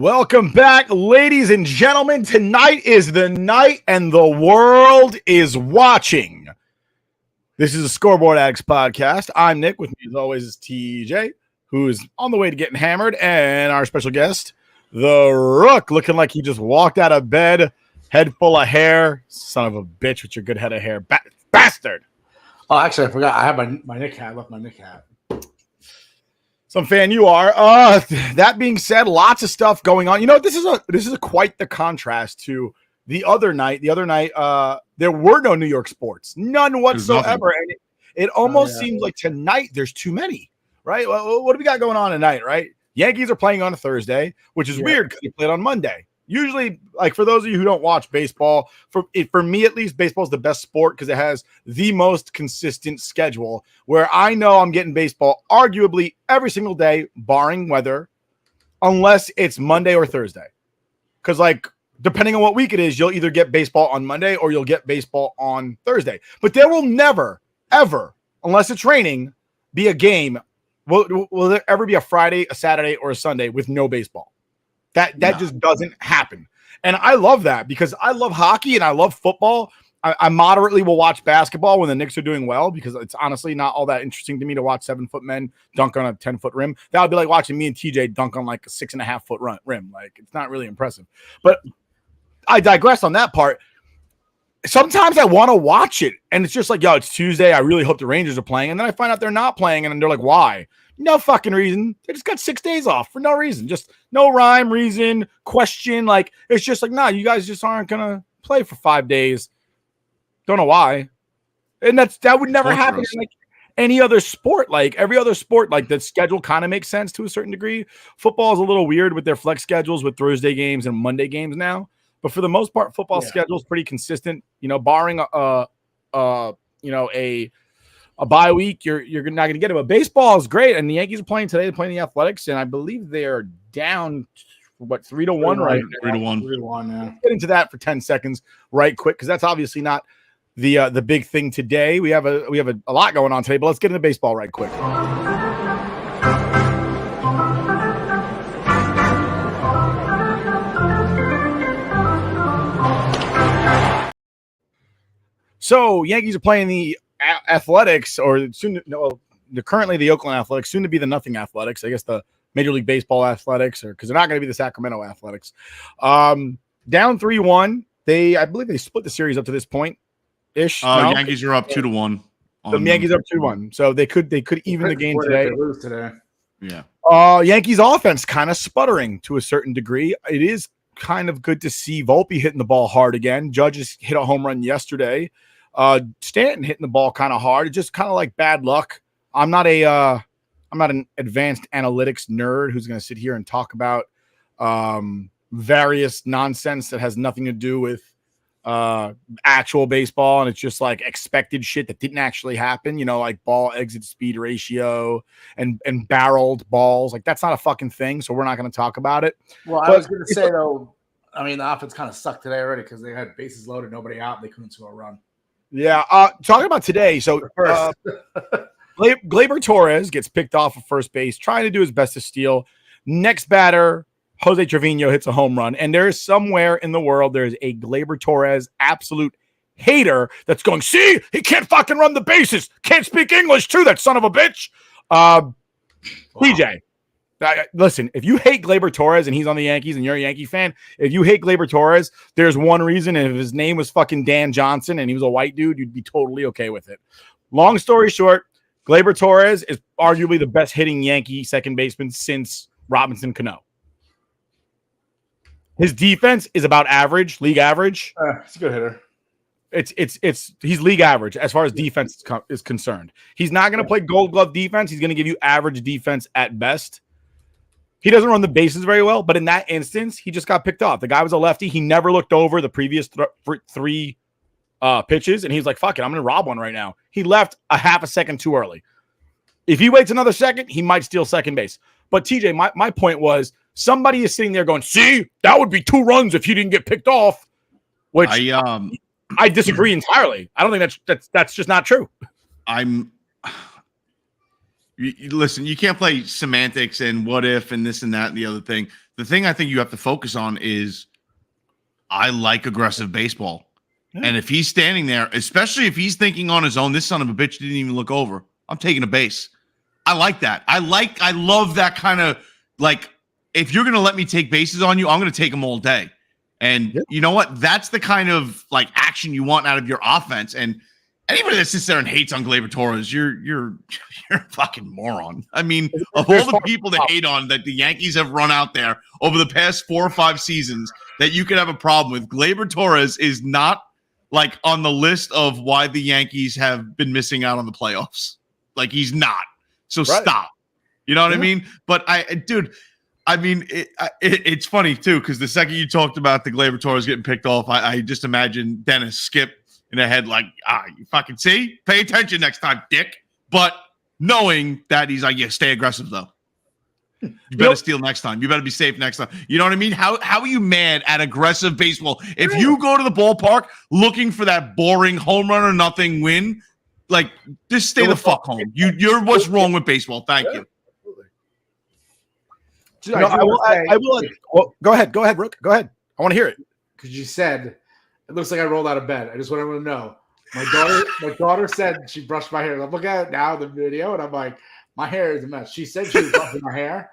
Welcome back, ladies and gentlemen. Tonight is the night and the world is watching. This is a Scoreboard Addicts podcast. I'm Nick. With me, as always, is TJ, who is on the way to getting hammered, and our special guest, the Rook, looking like he just walked out of bed, head full of hair. Son of a bitch with your good head of hair. Bastard. Oh, actually, I forgot. I have my Nick hat. I left my Nick hat. Some fan you are. That being said, lots of stuff going on. You know, this is a quite the contrast to the other night. The other night, there were no New York sports, none whatsoever. And it almost seems like tonight there's too many, right? Well, what do we got going on tonight, right? Yankees are playing on a Thursday, which is weird because they played on Monday. Usually, like for those of you who don't watch baseball, for me at least, baseball is the best sport because it has the most consistent schedule where I know I'm getting baseball arguably every single day, barring weather, unless it's Monday or Thursday. Because like depending on what week it is, you'll either get baseball on Monday or you'll get baseball on Thursday. But there will never, ever, unless it's raining, be a game. Will there ever be a Friday, a Saturday, or a Sunday with no baseball? That just doesn't happen. And I love that because I love hockey and I love football. I moderately will watch basketball when the Knicks are doing well because it's honestly not all that interesting to me to watch 7-foot men dunk on a 10-foot rim. That would be like watching me and TJ dunk on like a 6.5-foot rim. Like it's not really impressive. But I digress on that part. Sometimes I want to watch it and it's just like, yo, it's Tuesday. I really hope the Rangers are playing. And then I find out they're not playing and they're like, why? No fucking reason. They just got 6 days off for no reason. Just no rhyme, reason, question. Like, it's just like, nah, you guys just aren't going to play for 5 days. Don't know why. And that would never happen in like any other sport. Like every other sport, like the schedule kind of makes sense to a certain degree. Football is a little weird with their flex schedules with Thursday games and Monday games now. But for the most part, football schedule is pretty consistent. You know, barring a bye week, you're not going to get it. But baseball is great, and the Yankees are playing today. They're playing the Athletics, and I believe they're down 3-1 right now. 3-1. Yeah. Let's get into that for 10 seconds, right quick, because that's obviously not the big thing today. We have a lot going on today, but let's get into baseball right quick. So Yankees are playing the Athletics, or they're currently the Oakland Athletics, soon to be the Nothing Athletics. I guess the Major League Baseball Athletics, or because they're not going to be the Sacramento Athletics. Down 3-1. I believe they split the series up to this point ish. Yankees are up 2-1. The Yankees are up 2-1, so they could even the game today. Lose today. Yeah. Yankees offense kind of sputtering to a certain degree. It is kind of good to see Volpe hitting the ball hard again. Judge hit a home run yesterday. Stanton hitting the ball kind of hard. It's just kind of like bad luck. I'm not an advanced analytics nerd who's going to sit here and talk about various nonsense that has nothing to do with actual baseball, and it's just like expected shit that didn't actually happen. You know, like ball exit speed ratio and barreled balls. Like that's not a fucking thing. So we're not going to talk about it. Well, I was going to say though, I mean the offense kind of sucked today already because they had bases loaded, nobody out, and they couldn't score a run. Yeah, talking about today. So Gleyber Torres gets picked off of first base, trying to do his best to steal. Next batter, Jose Trevino hits a home run. And there is somewhere in the world, there's a Gleyber Torres absolute hater that's going, see, he can't fucking run the bases. Can't speak English too, that son of a bitch. DJ, listen, if you hate Gleyber Torres and he's on the Yankees and you're a Yankee fan, if you hate Gleyber Torres, there's one reason. And if his name was fucking Dan Johnson and he was a white dude, you'd be totally okay with it. Long story short, Gleyber Torres is arguably the best hitting Yankee second baseman since Robinson Cano. His defense is about average, league average. He's a good hitter. He's league average as far as defense is concerned. He's not going to play Gold Glove defense. He's going to give you average defense at best. He doesn't run the bases very well, but in that instance, he just got picked off. The guy was a lefty. He never looked over the previous three pitches, and he's like, fuck it, I'm going to rob one right now. He left a half a second too early. If he waits another second, he might steal second base. But TJ, my point was somebody is sitting there going, see, that would be 2 runs if he didn't get picked off, which I disagree entirely. I don't think that's just not true. Listen, you can't play semantics and what if and this and that and the other thing. The thing I think you have to focus on is I like aggressive baseball. Yeah. And if he's standing there, especially if he's thinking on his own, this son of a bitch didn't even look over. I'm taking a base. I like that. I love that kind of like, if you're going to let me take bases on you, I'm going to take them all day. And you know what? That's the kind of like action you want out of your offense. And anybody that sits there and hates on Gleyber Torres, you're a fucking moron. I mean, of all the people that hate on that the Yankees have run out there over the past 4 or 5 seasons that you could have a problem with, Gleyber Torres is not like on the list of why the Yankees have been missing out on the playoffs. Like he's not. So stop. You know what I mean? But it's funny too, because the second you talked about the Gleyber Torres getting picked off, I just imagine Dennis Skip in the head like, you fucking see? Pay attention next time, dick. But knowing that he's like, yeah, stay aggressive though. You better steal next time. You better be safe next time. You know what I mean? How are you mad at aggressive baseball? If you go to the ballpark looking for that boring home run or nothing win, like just stay the fuck home. You're what's wrong with baseball. Thank you. Dude, I will. Well, go ahead, Rook. Go ahead. I want to hear it. Because you said it looks like I rolled out of bed. I just want everyone to know. My daughter said she brushed my hair. I'm looking at it now, the video, and I'm like, my hair is a mess. She said she was brushing my hair.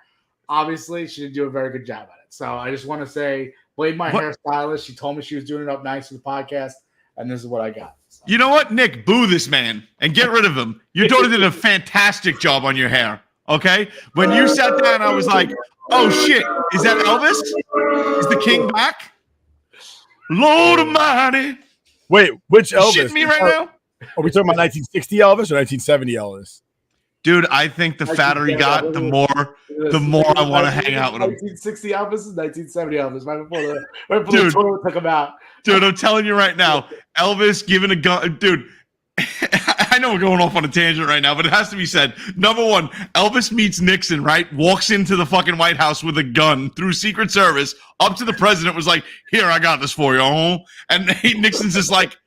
Obviously, she didn't do a very good job at it. So I just want to say, blame my hairstylist. She told me she was doing it up nice for the podcast, and this is what I got. So. You know what, Nick? Boo this man and get rid of him. Your daughter did a fantastic job on your hair. Okay? When you sat down, I was like, oh, shit. Is that Elvis? Is the king back? Lord Almighty. Wait, which Elvis? You shitting me right now? Are we talking about 1960 Elvis or 1970 Elvis? Dude, I think the fatter he got, the more I want to hang out with him. 1960 Elvis is 1970 Elvis. Right before the toilet took him out. Dude, I'm telling you right now, Elvis giving a gun. Dude, I know we're going off on a tangent right now, but it has to be said. Number one, Elvis meets Nixon, right? Walks into the fucking White House with a gun through Secret Service, up to the president, was like, here, I got this for you. And Nixon's just like,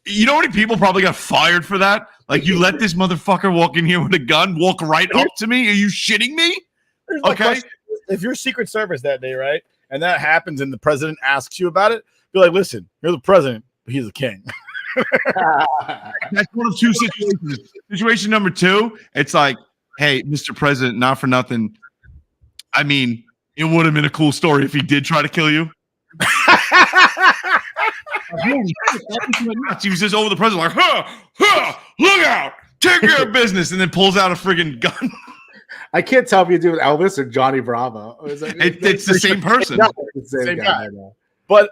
you know how many people probably got fired for that? Like, you let this motherfucker walk in here with a gun, walk right up to me? Are you shitting me? Okay. If you're Secret Service that day, right, and that happens and the president asks you about it, be like, listen, you're the president, but he's the king. That's one of two situations. Situation number two, it's like, hey, Mr. President, not for nothing. I mean, it would have been a cool story if he did try to kill you. He was just over the president like, look out, take care of business, and then pulls out a friggin' gun. I can't tell if you're doing Elvis or Johnny Bravo. It's the same person. Same guy. But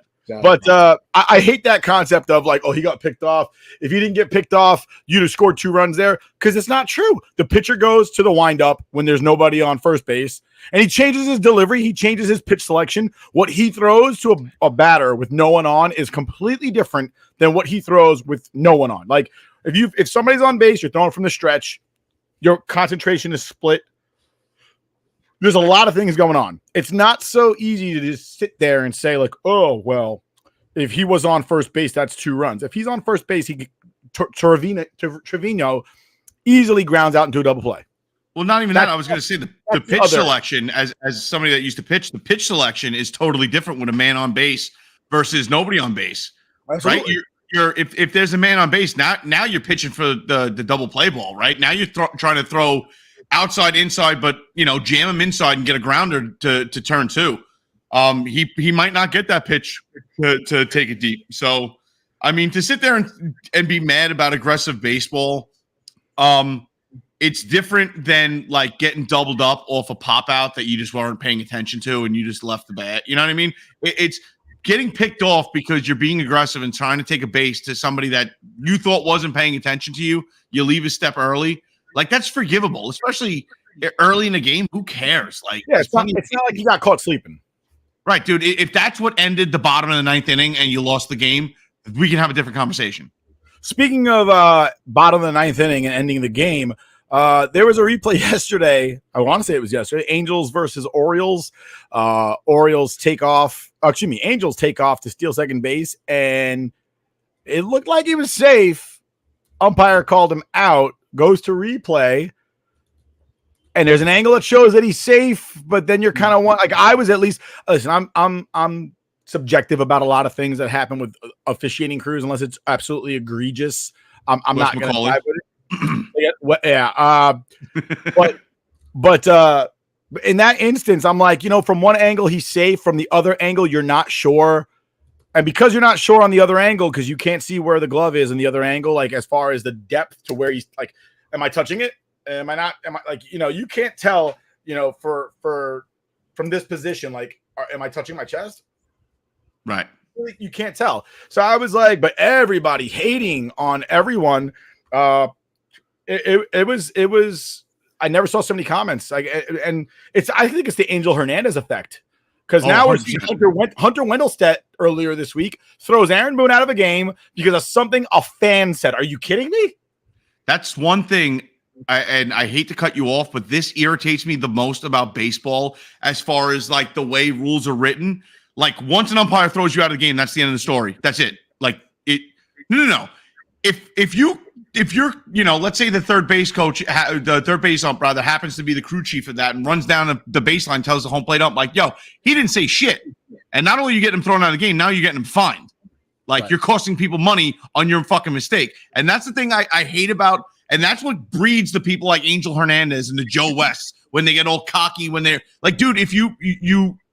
I hate that concept of like, oh, he got picked off. If he didn't get picked off, you'd have scored 2 runs there, because it's not true. The pitcher goes to the windup when there's nobody on first base, and he changes his delivery. He changes his pitch selection. What he throws to a batter with no one on is completely different than what he throws with no one on. Like if somebody's on base, you're throwing from the stretch, your concentration is split. There's a lot of things going on. It's not so easy to just sit there and say like, oh, well, if he was on first base, that's 2 runs. If he's on first base, Trevino easily grounds out into a double play. Well, not even that. I was going to say the pitch selection, as somebody that used to pitch, the pitch selection is totally different with a man on base versus nobody on base. Absolutely. Right? You're if there's a man on base, now you're pitching for the double play ball, right? Now you're trying to throw outside, inside, but jam him inside and get a grounder to turn 2. He might not get that pitch to take it deep. So, I mean, to sit there and be mad about aggressive baseball, it's different than like getting doubled up off a pop out that you just weren't paying attention to and you just left the bat. You know what I mean? It's getting picked off because you're being aggressive and trying to take a base to somebody that you thought wasn't paying attention to you. You leave a step early. Like, that's forgivable, especially early in the game. Who cares? Like, yeah, it's not like you got caught sleeping. Right, dude. If that's what ended the bottom of the 9th inning and you lost the game, we can have a different conversation. Speaking of bottom of the 9th inning and ending the game, there was a replay yesterday. I want to say it was yesterday. Angels versus Orioles. Angels take off to steal second base, and it looked like he was safe. Umpire called him out. Goes to replay. and there's an angle that shows that he's safe, but then you're kind of like I was at least. Listen, I'm subjective about a lot of things that happen with officiating crews, unless it's absolutely egregious. I'm not going to dive with it. Yeah. But in that instance, I'm like, from one angle he's safe, from the other angle you're not sure, and because you're not sure on the other angle, because you can't see where the glove is in the other angle, like as far as the depth to where he's like, am I touching it? Am I not? Am I like, you can't tell, for from this position, like, am I touching my chest? Right. You can't tell. So I was like, but everybody hating on everyone. It was. I never saw so many comments. And I think it's the Angel Hernandez effect, because now we're seeing Hunter Wendelstedt earlier this week throws Aaron Boone out of a game because of something a fan said. Are you kidding me? That's one thing. And I hate to cut you off, but this irritates me the most about baseball as far as like the way rules are written. Like once an umpire throws you out of the game, that's the end of the story. That's it. Like it. No. If you're, let's say the third base coach, the third base ump rather happens to be the crew chief of that and runs down the baseline, tells the home plate ump like, yo, he didn't say shit. And not only are you getting him thrown out of the game, now you're getting him fined. Like you're costing people money on your fucking mistake. And that's the thing I hate about. And that's what breeds the people like Angel Hernandez and the Joe West when they get all cocky, when they're like, dude, if you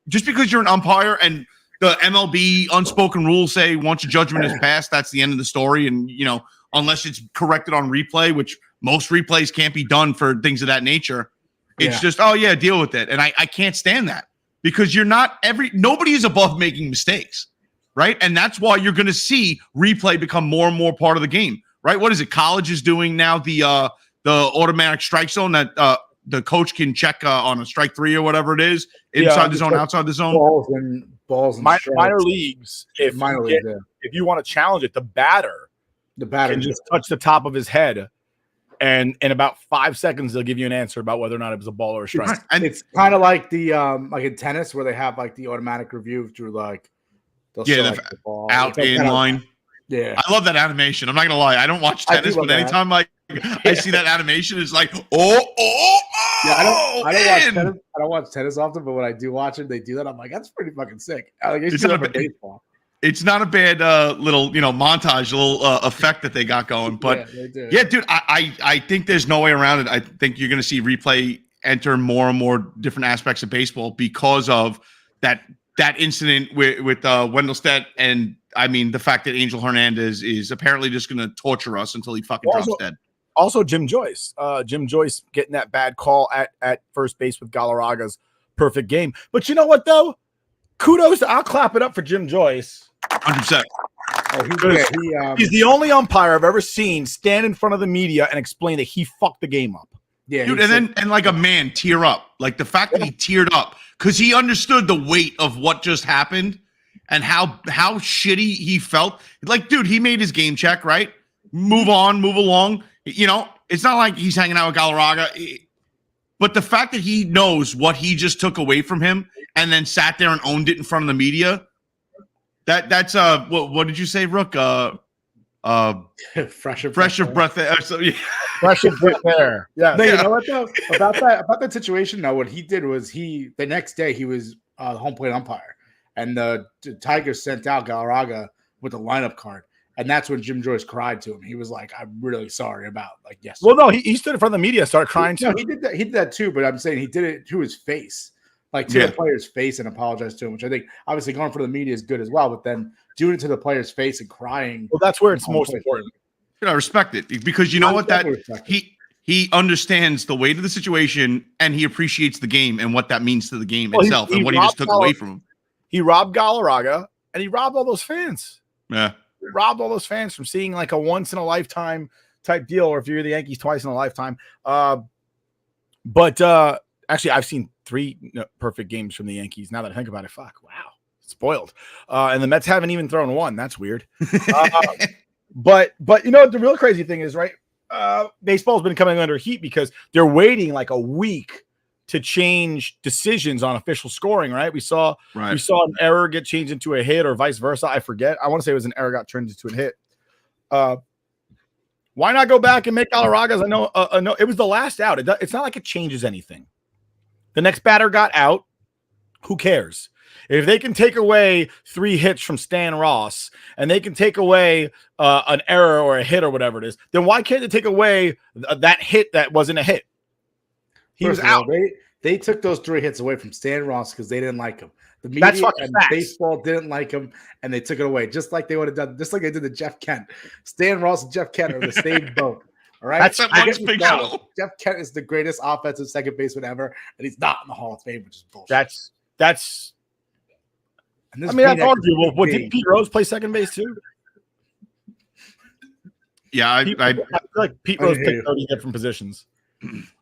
just because you're an umpire and the MLB unspoken rules say once your judgment is passed, that's the end of the story. And, unless it's corrected on replay, which most replays can't be done for things of that nature, it's just, oh, yeah, deal with it. And I can't stand that because nobody is above making mistakes, right? And that's why you're going to see replay become more and more part of the game, right? What is it? College is doing now the automatic strike zone that the coach can check on a strike 3 or whatever it is, inside the zone, outside the zone. Balls and minor leagues. If you want to challenge it, the batter can just touch the top of his head, and in about 5 seconds they'll give you an answer about whether or not it was a ball or a strike. And it's kind of like the like in tennis where they have like the automatic review through like the ball out in line. Yeah, I love that animation. I'm not gonna lie, I don't watch tennis, but anytime I see that animation, it's like, yeah, I don't watch tennis often, but when I do watch it, they do that. I'm like, that's pretty fucking sick. It's not a baseball. It's not a bad little montage, little effect that they got going. But yeah, dude, I think there's no way around it. I think you're gonna see replay enter more and more different aspects of baseball because of that incident with Wendelstedt, and I mean the fact that Angel Hernandez is apparently just going to torture us until he fucking drops dead. Also, Jim Joyce getting that bad call at first base with Galarraga's perfect game. But you know what though? Kudos I'll clap it up for Jim Joyce. 100%. He's the only umpire I've ever seen stand in front of the media and explain that he fucked the game up. Yeah, dude, and like a man tear up. Like the fact that he teared up because he understood the weight of what just happened and how shitty he felt. Like, dude, he made his game check, right? Move on, move along. It's not like he's hanging out with Galarraga. But the fact that he knows what he just took away from him and then sat there and owned it in front of the media, that's what did you say, Rook? Fresher breath air. So, yeah. Fresher breath air. Yeah. But you know what though? About that situation, now what he did was the next day he was the home plate umpire, and the Tigers sent out Galarraga with the lineup card, and that's when Jim Joyce cried to him. He was like, "I'm really sorry about yesterday." Well, no, he stood in front of the media, started crying too. No, he did that. He did that too, but I'm saying he did it to his face. To the player's face and apologize to him, which I think obviously going for the media is good as well, but then doing it to the player's face and crying. Well, that's where it's most important. I respect it because you know what he understands the weight of the situation and he appreciates the game and what that means to the game itself and what he just took away from him. He robbed Galarraga and he robbed all those fans. Yeah. He robbed all those fans from seeing like a once in a lifetime type deal, or if you're the Yankees, twice in a lifetime. But actually, I've seen 3 perfect games from the Yankees. Now that I think about it, wow, spoiled. And the Mets haven't even thrown one. That's weird. But the real crazy thing is, right? Baseball's been coming under heat because they're waiting like a week to change decisions on official scoring. Right? We saw an error get changed into a hit, or vice versa. I forget. I want to say it was an error got turned into a hit. Why not go back and make Galarragas? I know it was the last out. It's not like it changes anything. The next batter got out. Who cares? If they can take away 3 hits from Stan Ross and they can take away an error or a hit or whatever it is, then why can't they take away that hit that wasn't a hit? He was out. They took those 3 hits away from Stan Ross because they didn't like him. The media and baseball didn't like him, and they took it away, just like they would have done, just like they did to Jeff Kent. Stan Ross and Jeff Kent are the same boat. All right, that's a big show. Jeff Kent is the greatest offensive second baseman ever, and he's not in the Hall of Fame, which is bullshit. That's. I mean, that's arguable. What, did Pete Rose play second base too? Yeah, I feel like Pete Rose played 30 different positions.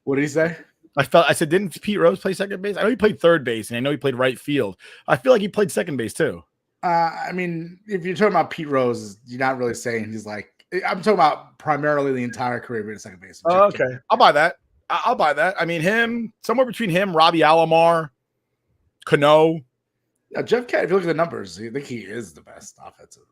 What did he say? I said, didn't Pete Rose play second base? I know he played third base, and I know he played right field. I feel like he played second base too. I mean, if you're talking about Pete Rose, you're not really saying he's like. I'm talking about primarily the entire career being second base. Oh, okay, I'll buy that. I'll buy that. I mean, somewhere between him, Robbie Alomar, Cano. Yeah, Jeff Kent. If you look at the numbers, I think he is the best offensive.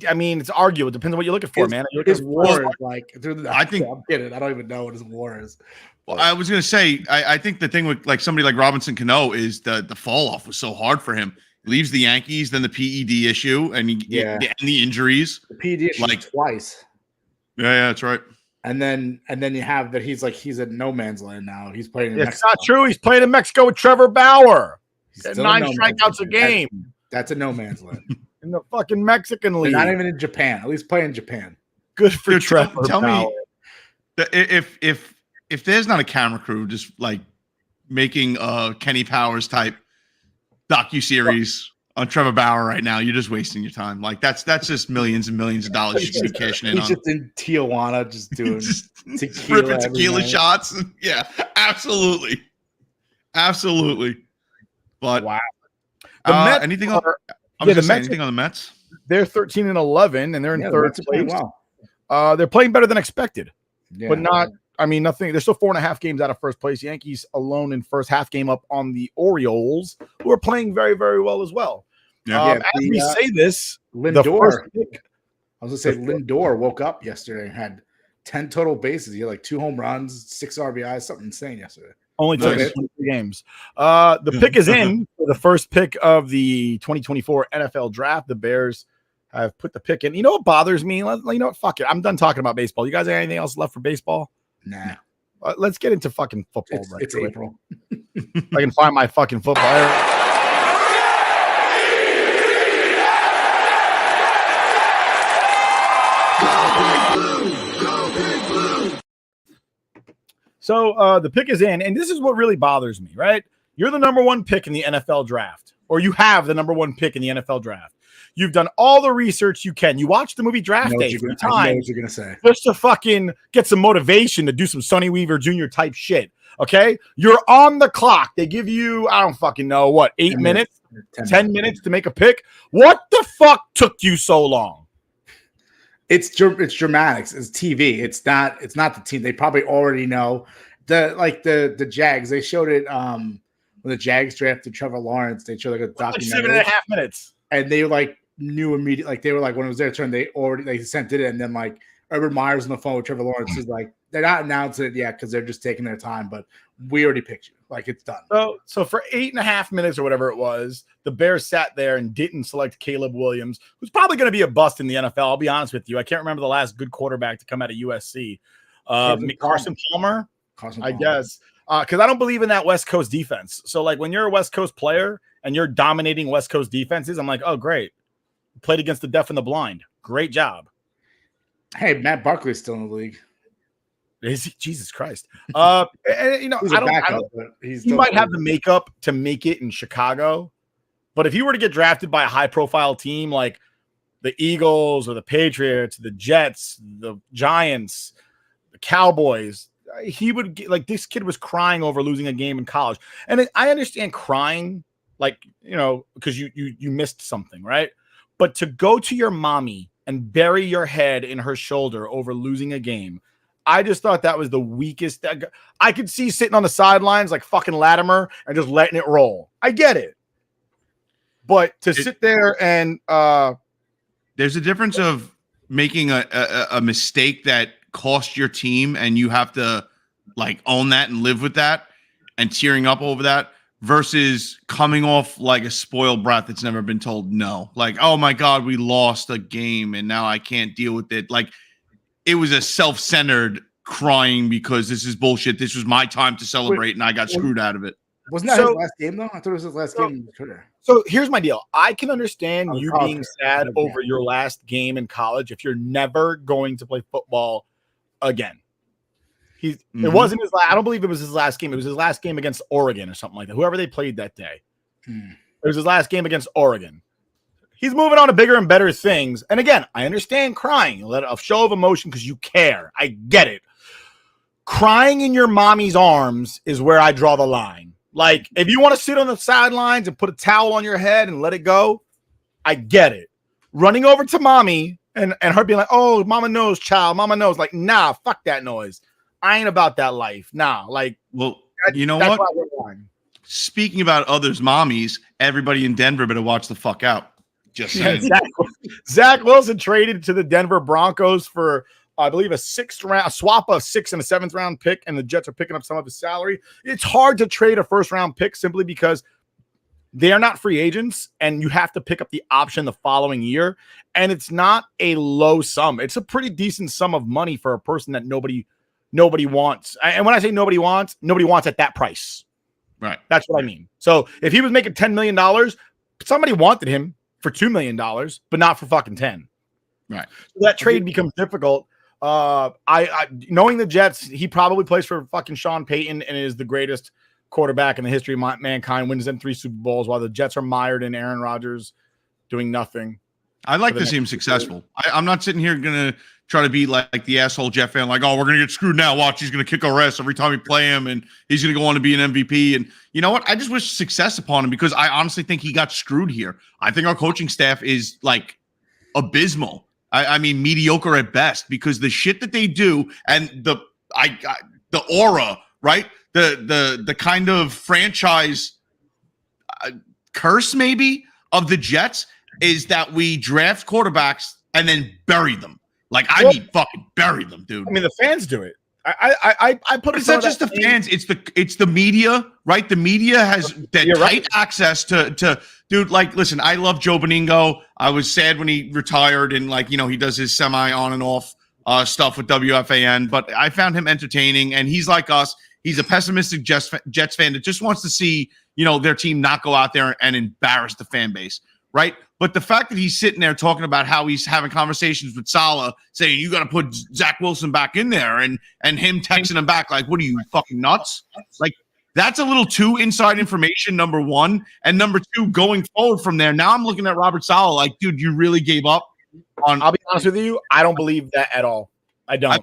I mean, it's arguable. It depends on what you're looking for, man. His WAR is like. I think I'm kidding. I don't even know what his WAR is. Well, I was going to say, I think the thing with like somebody like Robinson Cano is the fall off was so hard for him. He leaves the Yankees, then the PED issue, and the injuries. The PED issue twice. Yeah, that's right. And then you have that he's at no man's land now. He's playing in Mexico. It's not true. He's playing in Mexico with Trevor Bauer. He's 9 strikeouts a game. That's a no man's land. In the fucking Mexican league. They're not even in Japan. At least play in Japan. Good for Trevor. Tell me if there's not a camera crew just like making a Kenny Powers type docuseries on Trevor Bauer right now, you're just wasting your time. Like that's just millions and millions of dollars you should be cashing in on. He's just in Tijuana just doing tequila shots. Yeah, absolutely. But wow. Anything on anything on the Mets? They're 13-11 and they're in third place. Well. They're playing better than expected, but not. I mean, nothing. They're still 4.5 games out of first place. Yankees alone in first half game up on the Orioles, who are playing very, very well as well. As we say this, Lindor. I was gonna say Lindor woke up yesterday and had 10 total bases. He had like 2 home runs, 6 RBIs, something insane yesterday. Only took 23 games. The pick is in for the first pick of the 2024 NFL draft. The Bears have put the pick in. You know what bothers me? You know what? Fuck it. I'm done talking about baseball. You guys have anything else left for baseball? Nah. Let's get into fucking football. It's April. I can find my fucking football. So the pick is in, and this is what really bothers me, right? You're the number 1 pick in the NFL draft, or you have the number 1 pick in the NFL draft. You've done all the research you can. You watched the movie Draft Day 3 times. I know what you're gonna say. Just to fucking get some motivation to do some Sonny Weaver Jr. type shit. Okay, you're on the clock. They give you, I don't fucking know what, 8 minutes, 10 minutes to make a pick. What the fuck took you so long? It's dramatics. It's TV. It's not the team. They probably already know the Jags. They showed it when the Jags drafted Trevor Lawrence. They showed like a documentary. 7.5 minutes, and they like knew immediately. Like they were like when it was their turn, they sent it in. And then like Urban Meyer's on the phone with Trevor Lawrence is like they're not announcing it yet because they're just taking their time. But we already picked you. Like it's done. So for 8.5 minutes or whatever it was, the Bears sat there and didn't select Caleb Williams, who's probably going to be a bust in the NFL. I'll be honest with you. I can't remember the last good quarterback to come out of USC. Carson Palmer, I guess. Because I don't believe in that West Coast defense. So like when you're a West Coast player and you're dominating West Coast defenses, I'm like, oh, great. Played against the deaf and the blind. Great job. Hey, Matt Barkley's still in the league. Is he? Jesus Christ. And, you know, he might have the makeup to make it in Chicago. But if he were to get drafted by a high-profile team like the Eagles or the Patriots, the Jets, the Giants, the Cowboys, he would get, like, this kid was crying over losing a game in college. And I understand crying, like, you know, because you missed something, right? But to go to your mommy and bury your head in her shoulder over losing a game, I just thought that was the weakest. I could see sitting on the sidelines like fucking Latimer and just letting it roll. I get it. But to sit there and there's a difference of making a mistake that cost your team and you have to like own that and live with that and tearing up over that versus coming off like a spoiled brat that's never been told no. Like, oh my God, we lost a game and now I can't deal with it. Like, it was a self-centered crying because this is bullshit. This was my time to celebrate and I got screwed out of it. Wasn't that his last game, though? I thought it was his last game in his career. So here's my deal. I can understand you being sad over your last game in college if you're never going to play football again. It wasn't his last. I don't believe it was his last game. It was his last game against Oregon or something like that. Whoever they played that day. It was his last game against Oregon. He's moving on to bigger and better things. And again, I understand crying. Let a show of emotion because you care. I get it. Crying in your mommy's arms is where I draw the line. Like, if you want to sit on the sidelines and put a towel on your head and let it go, I get it. Running over to mommy and her being like, oh, mama knows, child. Mama knows. Like, nah, fuck that noise. I ain't about that life. Nah, like, well, you know what? Speaking about others' mommies, everybody in Denver better watch the fuck out. Just saying. Zach Wilson traded to the Denver Broncos for, I believe, a swap of 6th and a 7th round pick, and the Jets are picking up some of his salary. It's hard to trade a 1st round pick simply because they are not free agents, and you have to pick up the option the following year. And it's not a low sum. It's a pretty decent sum of money for a person that nobody wants. And when I say nobody wants at that price. Right. That's what I mean. So if he was making $10 million, somebody wanted him for $2 million, but not for fucking 10. Right. So that trade becomes difficult. I knowing the Jets, he probably plays for fucking Sean Payton and is the greatest quarterback in the history of mankind, wins them 3 Super Bowls while the Jets are mired in Aaron Rodgers doing nothing. I'd like to see him successful. I'm not sitting here going to try to be like the asshole Jeff fan, like, oh, we're going to get screwed now. Watch, he's going to kick our ass every time we play him, and he's going to go on to be an MVP. And you know what? I just wish success upon him because I honestly think he got screwed here. I think our coaching staff is like abysmal. I mean, mediocre at best because the shit that they do and the aura, right? The kind of franchise curse maybe of the Jets is that we draft quarterbacks and then bury them. Like, I mean, fucking bury them, dude. I mean, the fans do it. I put it. It's not just the fans. It's the media, right? The media has that tight access to dude. Like, listen, I love Joe Beningo. I was sad when he retired, and like, you know, he does his semi on and off stuff with WFAN. But I found him entertaining, and he's like us. He's a pessimistic Jets fan that just wants to see, you know, their team not go out there and embarrass the fan base, right? But the fact that he's sitting there talking about how he's having conversations with Saleh, saying you got to put Zach Wilson back in there, and him texting him back like, "What are you fucking nuts?" Like, that's a little too inside information. Number one, and number two, going forward from there. Now I'm looking at Robert Saleh like, dude, you really gave up on. I'll be honest with you, I don't believe that at all. I don't.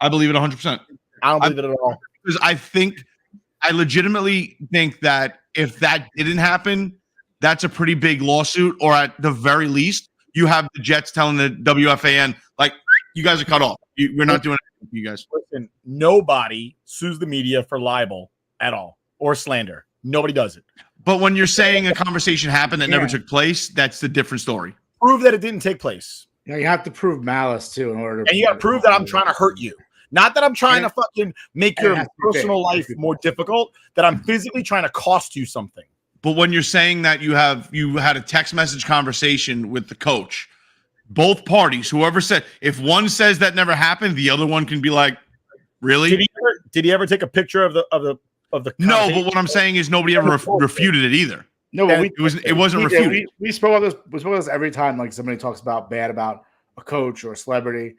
I believe it 100%. I don't believe it at all because I legitimately think that if that didn't happen, that's a pretty big lawsuit, or at the very least, you have the Jets telling the WFAN, like, you guys are cut off. We're not doing anything for you guys. Listen, nobody sues the media for libel at all or slander. Nobody does it. But when you're saying a conversation happened that never took place, that's the different story. Prove that it didn't take place. Yeah, you have to prove malice, too, in order to. And you got to prove that I'm trying to hurt you. Not that I'm trying to fucking make your personal life more difficult, that I'm physically trying to cost you something. But when you're saying that you had a text message conversation with the coach, both parties, whoever said, if one says that never happened, the other one can be like, really? Did he ever take a picture of the No, but what I'm saying is nobody ever refuted it either. No, but it wasn't refuted. We spoke about this. We spoke about this every time like somebody talks about bad about a coach or a celebrity.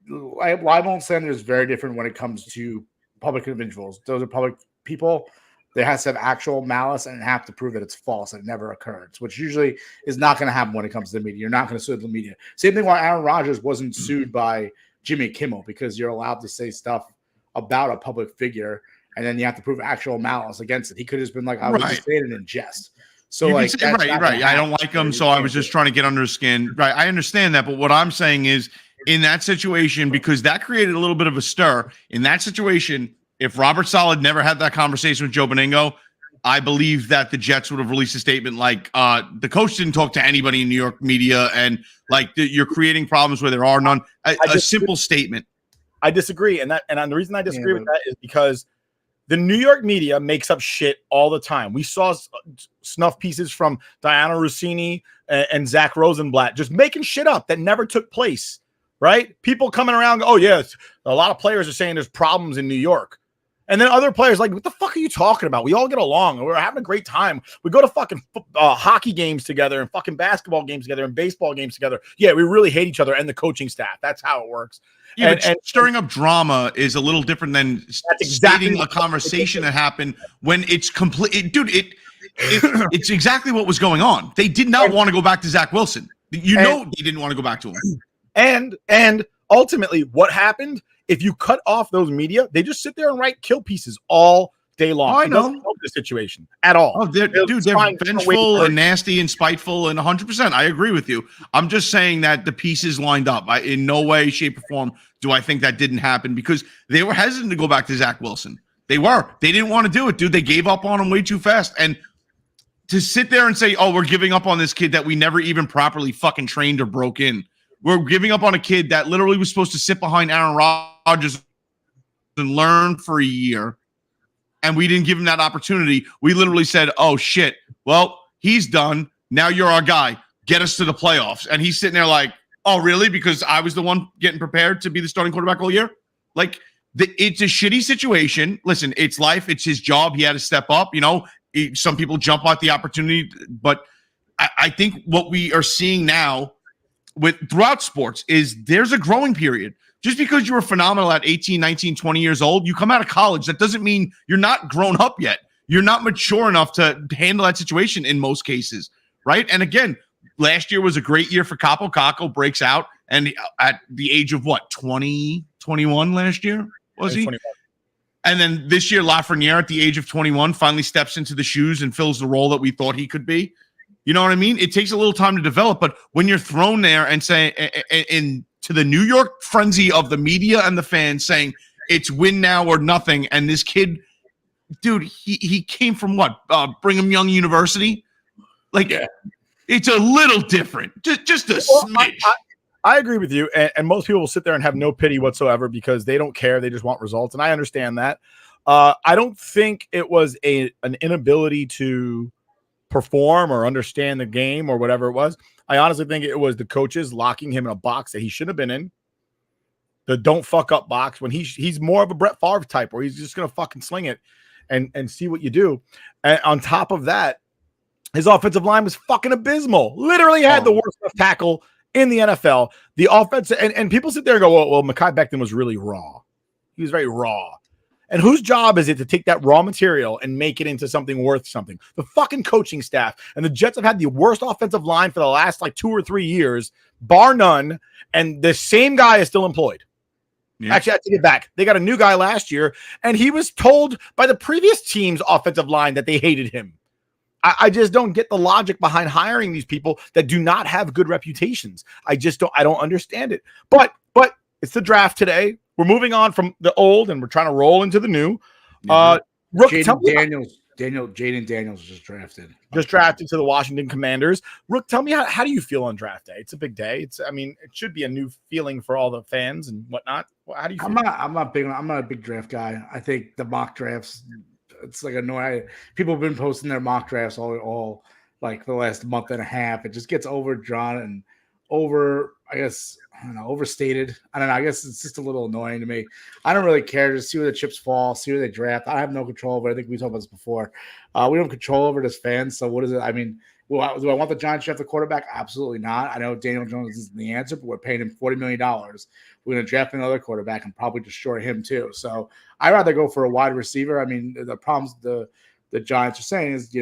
Libel and slander is very different when it comes to public individuals. Those are public people. They have to have actual malice and have to prove that it's false and it never occurred, which usually is not going to happen when it comes to the media. You're not going to sue the media. Same thing why Aaron Rodgers wasn't sued by Jimmy Kimmel, because you're allowed to say stuff about a public figure and then you have to prove actual malice against it. He could have just been like, I was just saying it in jest. So you like, right. I don't like him, so I was just trying to get under his skin. Right. I understand that. But what I'm saying is, in that situation, because that created a little bit of a stir, in that situation, if Robert Saleh never had that conversation with Joe Beningo, I believe that the Jets would have released a statement like, the coach didn't talk to anybody in New York media, and like you're creating problems where there are none. A simple statement. I disagree, and the reason I disagree with that is because the New York media makes up shit all the time. We saw snuff pieces from Diana Rossini and Zach Rosenblatt just making shit up that never took place, right? People coming around, oh, yes, a lot of players are saying there's problems in New York. And then other players like, what the fuck are you talking about? We all get along. We're having a great time. We go to fucking hockey games together and fucking basketball games together and baseball games together. Yeah, we really hate each other and the coaching staff. That's how it works. Yeah, and stirring up drama is a little different than stating a conversation that happened when it's complete. Dude, it's exactly what was going on. They did not want to go back to Zach Wilson. They didn't want to go back to him. And ultimately, what happened? If you cut off those media, they just sit there and write kill pieces all day long. I know. It doesn't help the situation at all. Oh, they're vengeful and nasty and spiteful, and 100%. I agree with you. I'm just saying that the pieces lined up. In no way, shape, or form do I think that didn't happen, because they were hesitant to go back to Zach Wilson. They were. They didn't want to do it, dude. They gave up on him way too fast. And to sit there and say, oh, we're giving up on this kid that we never even properly fucking trained or broke in. We're giving up on a kid that literally was supposed to sit behind Aaron Rodgers and learn for a year, and we didn't give him that opportunity. We literally said, oh, shit, well, he's done. Now you're our guy. Get us to the playoffs. And he's sitting there like, oh, really? Because I was the one getting prepared to be the starting quarterback all year? Like, it's a shitty situation. Listen, it's life. It's his job. He had to step up. Some people jump at the opportunity. But I think what we are seeing now throughout sports is there's a growing period. Just because you were phenomenal at 18, 19, 20 years old, you come out of college, that doesn't mean you're not grown up yet. You're not mature enough to handle that situation in most cases, right? And again, last year was a great year for Capo. Capo breaks out, and at the age of 20, 21 last year, was he? 21. And then this year, Lafreniere at the age of 21 finally steps into the shoes and fills the role that we thought he could be. You know what I mean? It takes a little time to develop, but when you're thrown there and say to the New York frenzy of the media and the fans saying it's win now or nothing, and this kid, dude, he came from Brigham Young University, it's a little different, just a smidge. I agree with you, and most people will sit there and have no pity whatsoever because they don't care; they just want results, and I understand that. I don't think it was an inability to perform or understand the game or whatever it was. I honestly think it was the coaches locking him in a box that he shouldn't have been in. The don't fuck up box, when he's more of a Brett Favre type where he's just going to fucking sling it and see what you do. And on top of that, his offensive line was fucking abysmal. Literally had the worst left tackle in the NFL. The offense, and people sit there and go, well, Mekhi Becton was really raw. He was very raw. And whose job is it to take that raw material and make it into something worth something? The fucking coaching staff. And the Jets have had the worst offensive line for the last 2 or 3 years, bar none. And the same guy is still employed. Yeah. Actually, I take it back. They got a new guy last year, and he was told by the previous team's offensive line that they hated him. I just don't get the logic behind hiring these people that do not have good reputations. I don't understand it. But it's the draft today. We're moving on from the old and we're trying to roll into the new. Rook, Jaden Daniels was just drafted. Just drafted to the Washington Commanders. Rook, tell me how do you feel on draft day? It's a big day. It should be a new feeling for all the fans and whatnot. How do you feel? I'm not a big draft guy. I think the mock drafts, it's like annoying. People have been posting their mock drafts all like the last month and a half. It just gets overdrawn and overstated. I don't know. I guess it's just a little annoying to me. I don't really care. Just see where the chips fall, see where they draft. I have no control over it. I think we talked about this before. We don't have control over it as fans. So what is it? I mean, do I want the Giants to draft the quarterback? Absolutely not. I know Daniel Jones isn't the answer, but we're paying him $40 million. We're going to draft another quarterback and probably destroy him too. So I'd rather go for a wide receiver. I mean, the problems the Giants are saying is,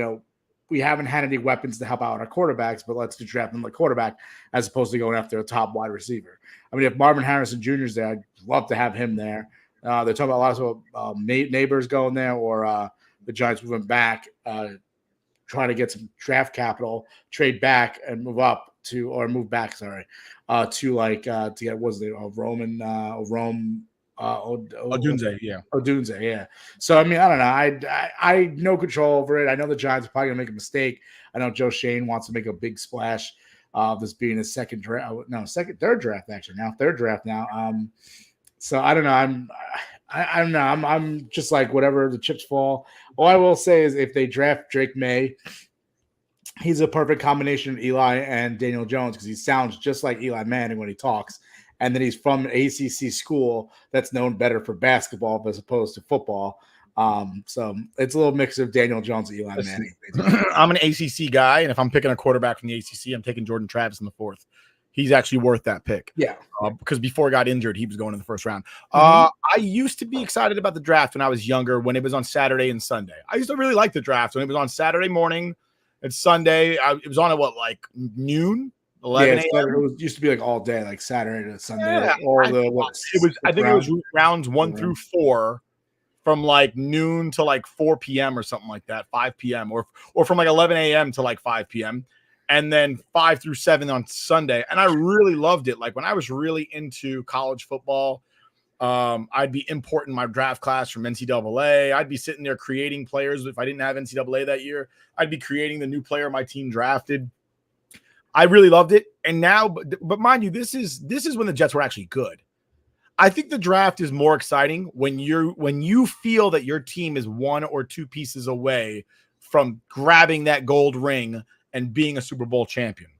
we haven't had any weapons to help out our quarterbacks, but let's just draft another quarterback as opposed to going after a top wide receiver. I mean, if Marvin Harrison Jr. is there, I'd love to have him there. They're talking about a lot of neighbors going there, or the Giants moving back, trying to get some draft capital, trade back and move back. To get Rome Odunze, yeah. Odunze, yeah. So I mean, I don't know. I no control over it. I know the Giants are probably gonna make a mistake. I know Joe Shane wants to make a big splash. This being his third draft actually. Now third draft now. So I don't know. I don't know. I'm just like whatever the chips fall. All I will say is if they draft Drake May, he's a perfect combination of Eli and Daniel Jones because he sounds just like Eli Manning when he talks. And then he's from an ACC school that's known better for basketball as opposed to football. So it's a little mix of Daniel Jones and Eli Manning. I'm an ACC guy, and if I'm picking a quarterback from the ACC, I'm taking Jordan Travis in the 4th. He's actually worth that pick. Yeah. Because before he got injured, he was going in the 1st round. I used to be excited about the draft when I was younger, when it was on Saturday and Sunday. I used to really like the draft when it was on Saturday morning and Sunday. It was on at what, like noon? 11 a.m. It used to be like all day, like Saturday to Sunday. Yeah, I think it was rounds 1 through 4 from like noon to like 4 p.m. or something like that, 5 p.m. or from like 11 a.m. to like 5 p.m. and then 5 through 7 on Sunday. And I really loved it. Like when I was really into college football, I'd be importing my draft class from NCAA. I'd be sitting there creating players. If I didn't have NCAA that year, I'd be creating the new player my team drafted. I really loved it. And now, but mind you, this is when the Jets were actually good. I think the draft is more exciting when you feel that your team is 1 or 2 pieces away from grabbing that gold ring and being a Super Bowl champion.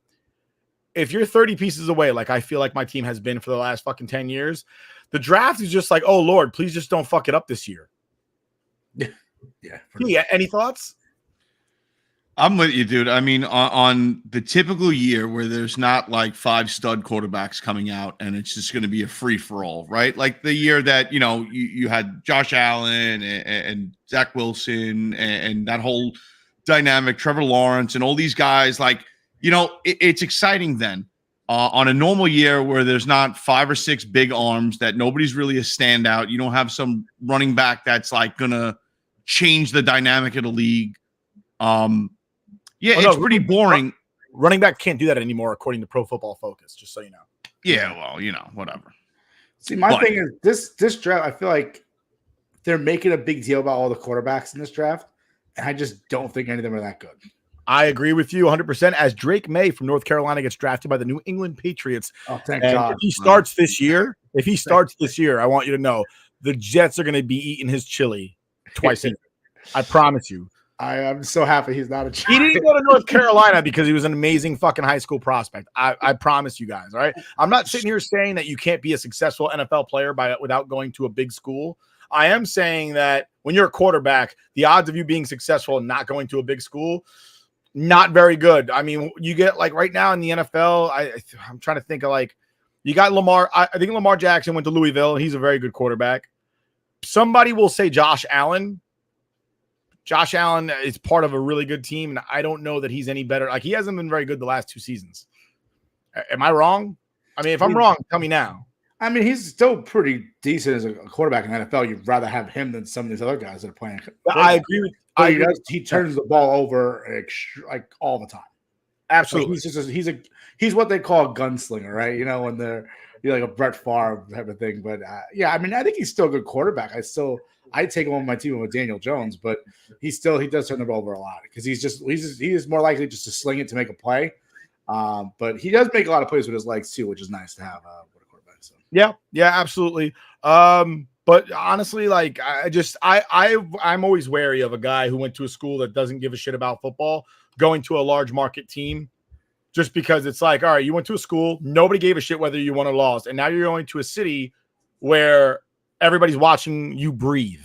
If you're 30 pieces away, like I feel like my team has been for the last fucking 10 years, the draft is just like, oh Lord, please just don't fuck it up this year. Yeah. Any thoughts? I'm with you, dude. I mean, on the typical year where there's not like 5 stud quarterbacks coming out and it's just going to be a free for all, right? Like the year that, you had Josh Allen and Zach Wilson and that whole dynamic, Trevor Lawrence and all these guys, like, it's exciting then. On a normal year where there's not 5 or 6 big arms that nobody's really a standout, you don't have some running back that's like going to change the dynamic of the league. It's pretty boring. Running back can't do that anymore, according to Pro Football Focus, just so you know. Yeah, well, whatever. See, my thing is this draft, I feel like they're making a big deal about all the quarterbacks in this draft, and I just don't think any of them are that good. I agree with you 100%. As Drake May from North Carolina gets drafted by the New England Patriots, thank God. If he starts this year, I want you to know the Jets are going to be eating his chili twice a year. I promise you. I'm so happy he's not a Giant. He didn't go to North Carolina because he was an amazing fucking high school prospect. I promise you guys. All right. I'm not sitting here saying that you can't be a successful NFL player without going to a big school. I am saying that when you're a quarterback, the odds of you being successful and not going to a big school, not very good. I mean, you get like right now in the NFL, I'm trying to think of like, you got Lamar. I think Lamar Jackson went to Louisville. He's a very good quarterback. Somebody will say Josh Allen. Josh Allen is part of a really good team, and I don't know that he's any better. Like, he hasn't been very good the last 2 seasons. Am I wrong? I mean, if I'm wrong, tell me now. I mean, he's still pretty decent as a quarterback in the NFL. You'd rather have him than some of these other guys that are playing. I agree with he turns the ball over like all the time. Absolutely. Like he's what they call a gunslinger, right? When they're like a Brett Favre type of thing. But I mean, I think he's still a good quarterback. I take him on my team with Daniel Jones, but he does turn the ball over a lot because he is more likely just to sling it to make a play. But he does make a lot of plays with his legs too, which is nice to have with a quarterback. So yeah, absolutely. But honestly, like I'm always wary of a guy who went to a school that doesn't give a shit about football going to a large market team, just because it's like, all right, you went to a school, nobody gave a shit whether you won or lost, and now you're going to a city where everybody's watching you breathe.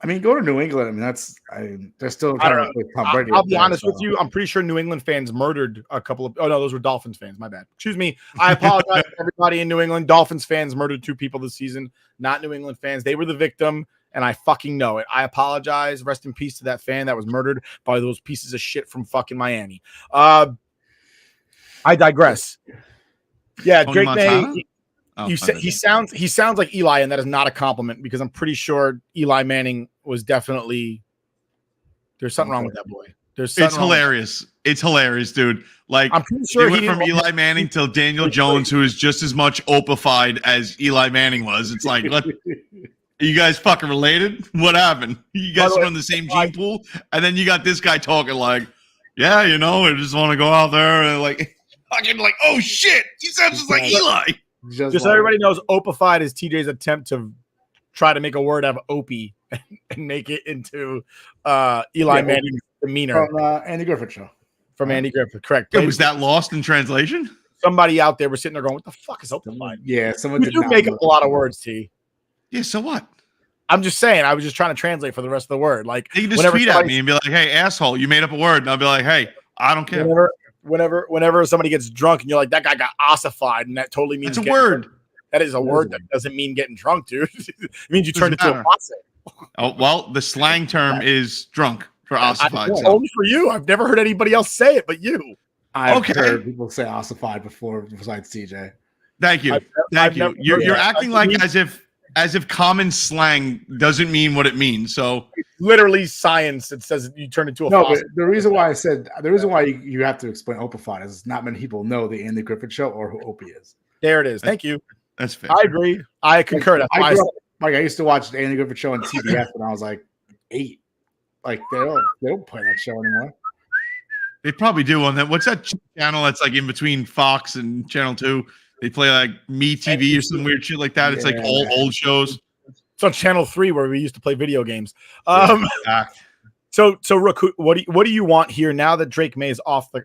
I mean, go to New England. I mean, they're still I don't know. I'll be honest with you. I'm pretty sure New England fans murdered a couple of. Oh no, those were Dolphins fans. My bad. Excuse me. I apologize to everybody in New England. Dolphins fans murdered 2 people this season. Not New England fans. They were the victim, and I fucking know it. I apologize. Rest in peace to that fan that was murdered by those pieces of shit from fucking Miami. I digress. Yeah, Drake May. He sounds like Eli, and that is not a compliment because I'm pretty sure Eli Manning was definitely. There's something wrong with that boy. It's hilarious. It's hilarious, dude. Like, I'm pretty sure he went from Eli Manning till Daniel Jones, who is just as much opified as Eli Manning was. It's like, what? Are you guys fucking related? What happened? You guys are in the same gene pool, and then you got this guy talking like, yeah, you know, I just want to go out there and like, fucking like, oh shit, he sounds just like Eli. Just so everybody knows, opified is TJ's attempt to try to make a word out of opie and make it into Eli Manning's demeanor. From Andy Griffith show. From Andy Griffith, correct. Was that lost in translation? Somebody out there was sitting there going, what the fuck is opified? Yeah, someone did not make up a lot of words, T. Yeah, so what? I'm just saying, I was just trying to translate for the rest of the word. Like, you can just tweet at me and be like, hey, asshole, you made up a word. And I'll be like, hey, I don't care. Whenever somebody gets drunk and you're like, that guy got ossified, and that totally means it's a word. That is a word that doesn't mean getting drunk, dude. It means you turned into a posse. Oh, well, the slang term is drunk for ossified. Only for you. I've never heard anybody else say it but you. I've heard people say ossified before besides TJ. Thank you. Thank you. You're acting like as if common slang doesn't mean what it means. So it's literally science. It says you turn into a fossil. But the reason why you have to explain opified is not many people know the Andy Griffith show or who Opie is. There it is. Thank you. That's fair. I agree. I concur. I used to watch the Andy Griffith show on TBS when I was like 8. Like they don't play that show anymore. They probably do on that. What's that channel that's like in between Fox and Channel 2? They play like Me TV or some weird shit like that. It's like all old shows. It's on Channel 3 where we used to play video games. So Rook, what do you want here now that Drake May is off the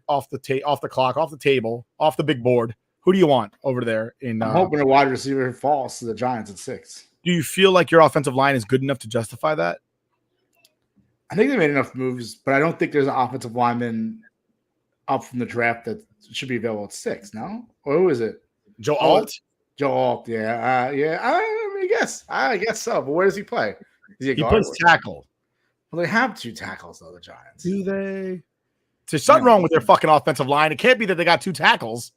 clock, off the table, off the big board? Who do you want over there? I'm hoping a wide receiver falls to the Giants at 6. Do you feel like your offensive line is good enough to justify that? I think they made enough moves, but I don't think there's an offensive lineman up from the draft that should be available at 6. No, or who is it? Joe Alt. Joe Alt. Yeah. I guess so. But where does he play? Is he plays tackle. Well, they have 2 tackles though. The Giants. Do they? There's something wrong with their fucking offensive line. It can't be that they got 2 tackles.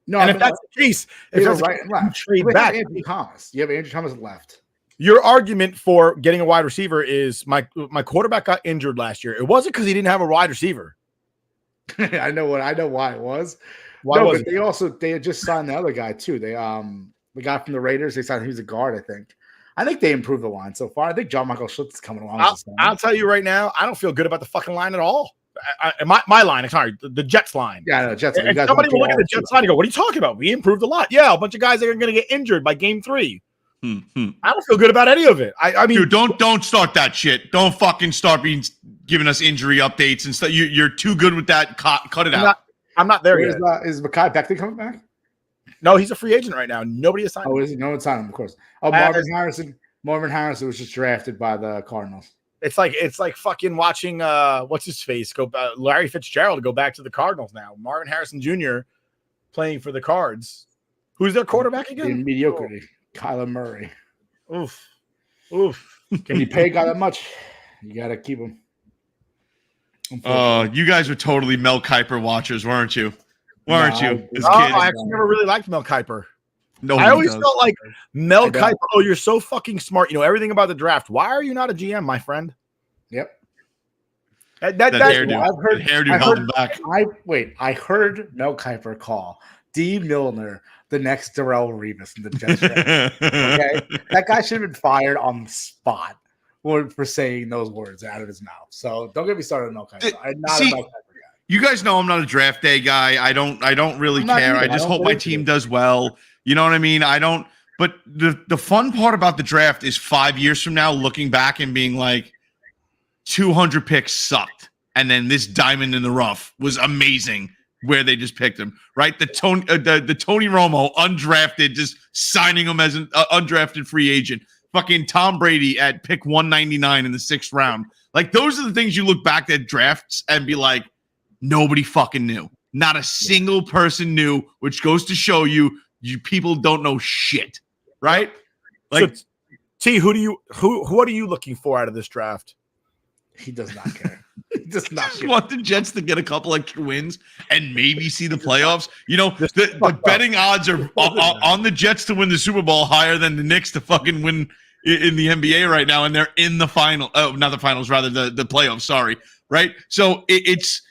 No, and if that's the case, right and left, trade back. Andrew Thomas. You have Andrew Thomas left. Your argument for getting a wide receiver is my quarterback got injured last year. It wasn't because he didn't have a wide receiver. I know why it was. But they had just signed the other guy too. They the guy from the Raiders. They signed him. He's a guard. I think they improved the line so far. I think John Michael Schultz is coming along. I'll tell you right now, I don't feel good about the fucking line at all. My line, sorry, the Jets line. Yeah, no, Jets. And somebody will look at the Jets line and go, "What are you talking about? We improved a lot." Yeah, a bunch of guys that are going to get injured by game 3. I don't feel good about any of it. I mean, dude, don't start that shit. Don't fucking start giving us injury updates and stuff. You're too good with that. Cut it out. I'm not there yet. Is Mekhi Beckley coming back? No, he's a free agent right now. Nobody has signed him. Oh, is he? No one signed him, of course. Oh, Marvin Harrison was just drafted by the Cardinals. It's like fucking watching what's his face go Larry Fitzgerald go back to the Cardinals now. Marvin Harrison Jr. playing for the Cards. Who's their quarterback again? In mediocrity. Kyler Murray. Oof. Can you pay a guy that much? You got to keep him. You guys were totally Mel Kiper watchers, weren't you? I actually never really liked Mel Kiper. No, I always felt like Mel Kiper. Oh, you're so fucking smart. You know everything about the draft. Why are you not a GM, my friend? Yep. That hairdo held him back. I heard Mel Kiper call D. Milner the next Darrelle Revis in the Jets draft. Okay, that guy should have been fired on the spot for saying those words out of his mouth. So don't get me started on Mel Kiper. I'm not a Mel Kiper guy. You guys know I'm not a draft day guy. I don't really care. I just hope my team does well. You know what I mean? I don't. But the fun part about the draft is 5 years from now, looking back and being like, 200 picks sucked, and then this diamond in the rough was amazing. Where they just picked him, right? The Tony Romo, undrafted, just signing him as an undrafted free agent. Fucking Tom Brady at pick 199 in the 6th round. Like, those are the things you look back at drafts and be like, nobody fucking knew. Not a single person knew, which goes to show you people don't know shit, right? Like, so, T, what are you looking for out of this draft? He does not care. He does not care. Want the Jets to get a couple extra wins and maybe see the playoffs. You know, the betting odds are on the Jets to win the Super Bowl higher than the Knicks to fucking win in the NBA right now, and they're in the final. Oh, not the finals, rather the playoffs. Sorry, right? So it's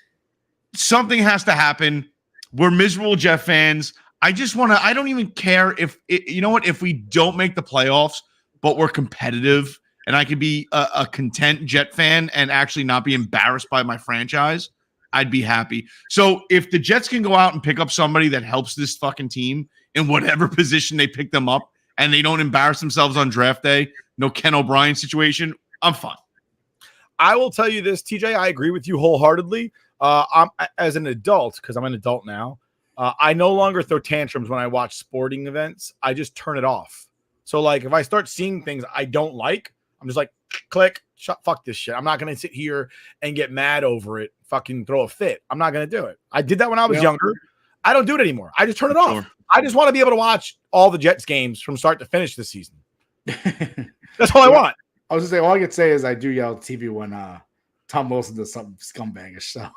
something has to happen. We're miserable Jet fans. I don't even care if you know what, if we don't make the playoffs, but we're competitive, and I could be a content Jet fan and actually not be embarrassed by my franchise. I'd be happy. So if the Jets can go out and pick up somebody that helps this fucking team in whatever position they pick them up, and they don't embarrass themselves on draft day, no Ken O'Brien situation, I'm fine. I will tell you this, TJ, I agree with you wholeheartedly. I'm as an adult, because I'm an adult now, I no longer throw tantrums when I watch sporting events. I just turn it off. So like if I start seeing things I don't like, I'm just like, click, fuck this shit. I'm not going to sit here and get mad over it, fucking throw a fit. I'm not going to do it. I did that when I was younger. I don't do it anymore. I just turn it off. I just want to be able to watch all the Jets games from start to finish this season. That's all I want. I was going to say, all I could say is I do yell at TV when Tom Wilson does something scumbagish. So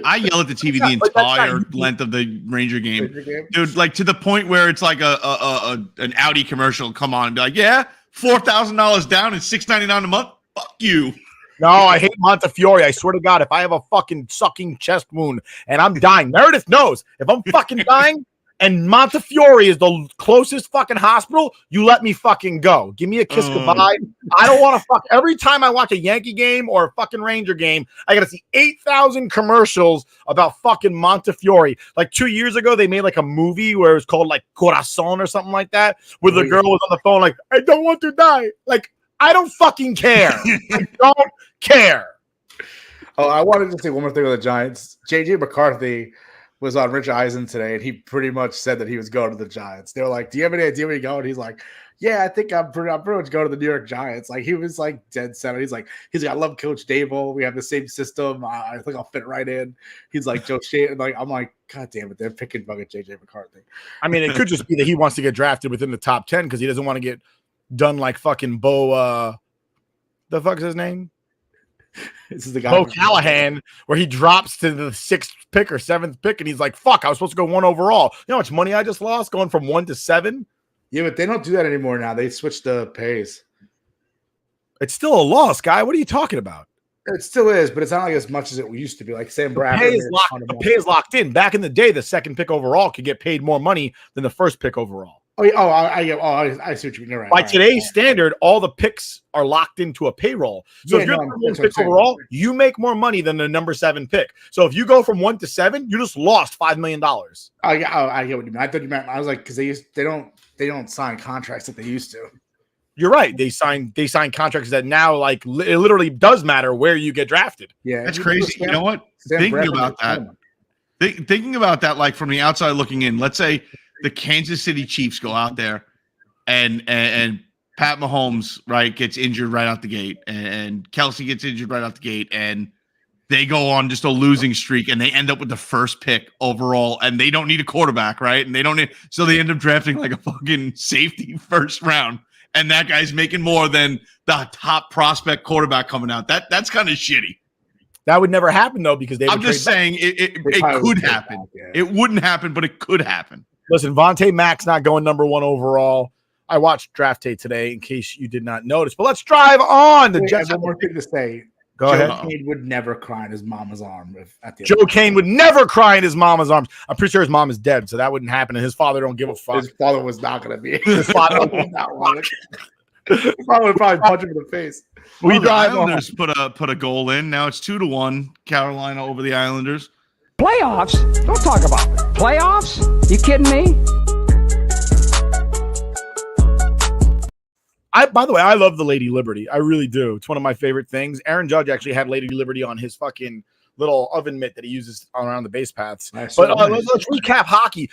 I yell at the TV the entire length of the Ranger game. Dude, like to the point where it's like an Audi commercial come on and be like, yeah, $4,000 down and $699 a month. Fuck you. No, I hate Montefiore. I swear to God, if I have a fucking sucking chest wound and I'm dying, Meredith knows if I'm fucking dying and Montefiore is the closest fucking hospital, you let me fucking go. Give me a kiss goodbye. I don't want to fuck. Every time I watch a Yankee game or a fucking Ranger game, I got to see 8,000 commercials about fucking Montefiore. Like 2 years ago, they made like a movie where it was called like Corazon or something like that, where the girl was on the phone like, I don't want to die. Like, I don't fucking care. I don't care. Oh, I wanted to say one more thing with the Giants. JJ McCarthy was on Rich Eisen today, and he pretty much said that he was going to the Giants. They were like, do you have any idea where you're going? He's like, yeah, I think I'm pretty much going to the New York Giants. Like, he was like dead center. He's like, I love Coach Dable. We have the same system. I think I'll fit right in. He's like, Joe Shane. Like, I'm like, God damn it, they're picking fucking JJ McCarthy. I mean, it could just be that he wants to get drafted within the top 10 because he doesn't want to get done like fucking Bo, the fuck's his name? This is the guy Bo Callahan, where he drops to the 6th pick or 7th pick, and he's like, fuck, I was supposed to go 1 overall. You know how much money I just lost going from 1 to 7? Yeah, but they don't do that anymore now. They switched the pays. It's still a loss, guy. What are you talking about? It still is, but it's not like as much as it used to be. Like Sam Bradford. The pay is locked in. Back in the day, the 2nd pick overall could get paid more money than the 1st pick overall. I see what you mean. Right, By today's standard, all the picks are locked into a payroll. So if you're the number 1 pick overall, you make more money than the number 7 pick. So if you go from 1 to 7, you just lost $5 million. I get what you mean. I thought you meant. I was like, because they don't sign contracts that they used to. You're right. They sign contracts that now like it literally does matter where you get drafted. Yeah, that's crazy. You know what? Thinking about that, like from the outside looking in, let's say the Kansas City Chiefs go out there and Pat Mahomes, right, gets injured right out the gate, and Kelsey gets injured right out the gate, and they go on just a losing streak, and they end up with the 1st pick overall, and they don't need a quarterback, right? And so they end up drafting like a fucking safety 1st round, and that guy's making more than the top prospect quarterback coming out. That's kind of shitty. That would never happen though, because I'm just saying it could happen. It wouldn't happen, but it could happen. Listen, Vontae Mack's not going number 1 overall. I watched Draft Day today, in case you did not notice. But let's drive on. The Jets. One more thing to say. Go ahead. Joe Kane would never cry in his mama's arm. Joe Kane would never cry in his mama's arms. I'm pretty sure his mom is dead, so that wouldn't happen. And his father don't give a fuck. His father was not going to be. His father would not want it. His father would probably punch him in the face. We the Islanders put a goal in. Now it's 2-1. Carolina over the Islanders. Playoffs? Don't talk about it. Playoffs? You kidding me? By the way, I love the Lady Liberty. I really do. It's one of my favorite things. Aaron Judge actually had Lady Liberty on his fucking little oven mitt that he uses around the base paths. Nice. But let's recap hockey.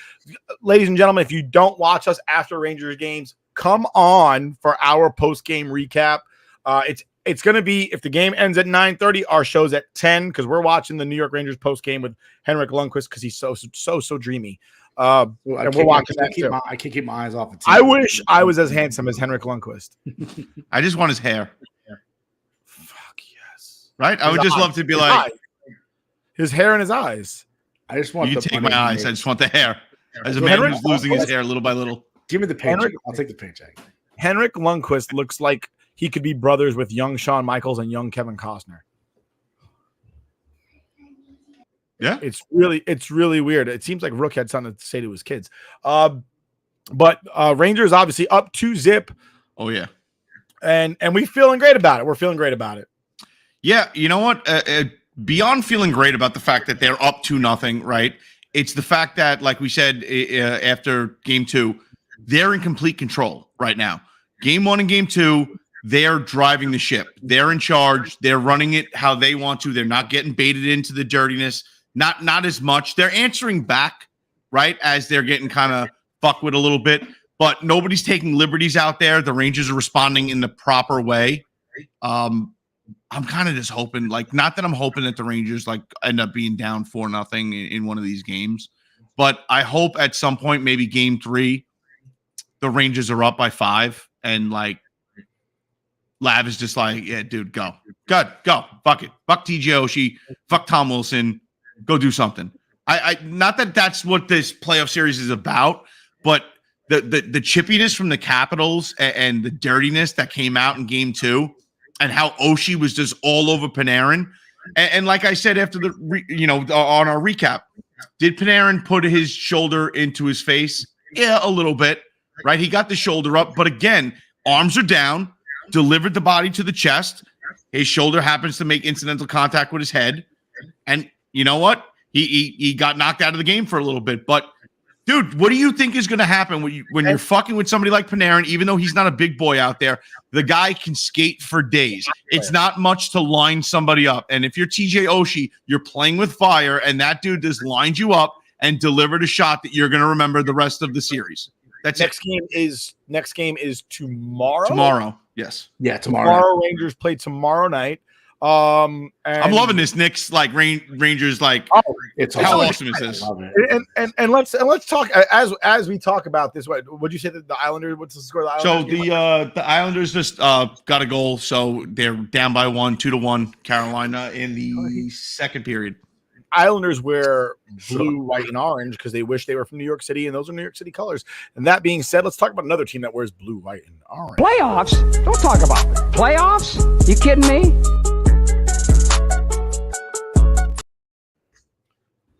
Ladies and gentlemen, if you don't watch us after Rangers games, come on for our post-game recap. It's going to be, if the game ends at 9:30, our show's at 10, because we're watching the New York Rangers post-game with Henrik Lundqvist, because he's so dreamy. And we're watching that too. I can't keep my eyes off it. I wish I was as handsome as Henrik Lundqvist. I just want his hair. Fuck yes. Right? I would just love to be like his hair and his eyes. I just want. You take my eyes. I just want the hair. As a man who's losing his hair little by little. Give me the paycheck. I'll take the paycheck. Henrik Lundqvist looks like he could be brothers with young Shawn Michaels and young Kevin Costner. Yeah, it's really weird. It seems like Rook had something to say to his kids. But Rangers obviously up 2-0. Oh yeah, and we feeling great about it. We're feeling great about it. Yeah, you know what? Beyond feeling great about the fact that they're up 2-0, right? It's the fact that, like we said after Game 2, they're in complete control right now. Game 1 and Game 2, they're driving the ship. They're in charge. They're running it how they want to. They're not getting baited into the dirtiness. Not as much. They're answering back, right, as they're getting kind of fucked with a little bit. But nobody's taking liberties out there. The Rangers are responding in the proper way. I'm kind of just hoping, like, not that I'm hoping that the Rangers like end up being down 4-0 in one of these games, but I hope at some point, maybe Game 3, the Rangers are up by 5, and like Lav is just like, yeah, dude, go, fuck it, fuck TJ Oshie, fuck Tom Wilson, go do something. I not that that's what this playoff series is about, but the chippiness from the Capitals and the dirtiness that came out in Game 2. And how Oshie was just all over Panarin. And like I said, after on our recap, did Panarin put his shoulder into his face? Yeah, a little bit, right? He got the shoulder up, but again, arms are down, delivered the body to the chest. His shoulder happens to make incidental contact with his head. And you know what? He got knocked out of the game for a little bit. But dude, what do you think is going to happen when you're fucking with somebody like Panarin? Even though he's not a big boy out there, the guy can skate for days. It's not much to line somebody up. And if you're TJ Oshie, you're playing with fire, and that dude just lined you up and delivered a shot that you're going to remember the rest of the series. That's next game is tomorrow. Tomorrow, yes, yeah, tomorrow. Rangers play tomorrow night. And I'm loving this Knicks like Rangers like. Oh, it's how awesome is this? And let's talk as we talk about this. Would you say that the Islanders? What's the score of the Islanders? So the Islanders just got a goal, so they're down by 1, 2-1. Carolina in the second period. Islanders wear blue, white, and orange because they wish they were from New York City, and those are New York City colors. And that being said, let's talk about another team that wears blue, white, and orange. Playoffs? Don't talk about it. Playoffs? You kidding me?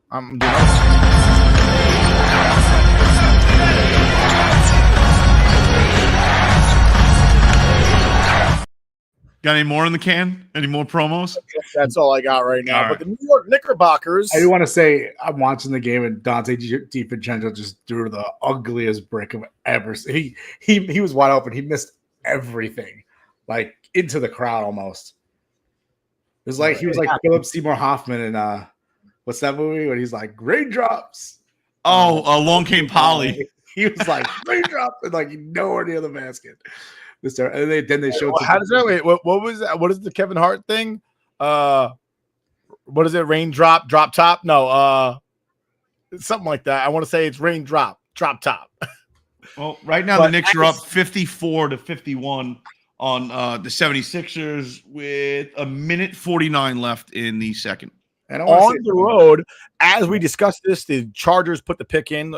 I'm doing Got any more in the can? Any more promos? That's all I got right now. All but the New York Knickerbockers. I do want to say I'm watching the game and Dante DiVincenzo just threw the ugliest brick I've ever seen. He was wide open. He missed everything, like into the crowd almost. It was like he was like Philip Seymour Hoffman in what's that movie when he's like raindrops? Oh, Long Came Polly. He was like raindrops and like nowhere near the basket. And then they showed. How does that? Wait, what was that? What is the Kevin Hart thing? What is it? Raindrop, drop top? No, something like that. I want to say it's raindrop, drop top. Well, right now the Knicks are up 54-51 on the 76ers with 1:49 left in the second. And on the road, as we discussed this, the Chargers put the pick in.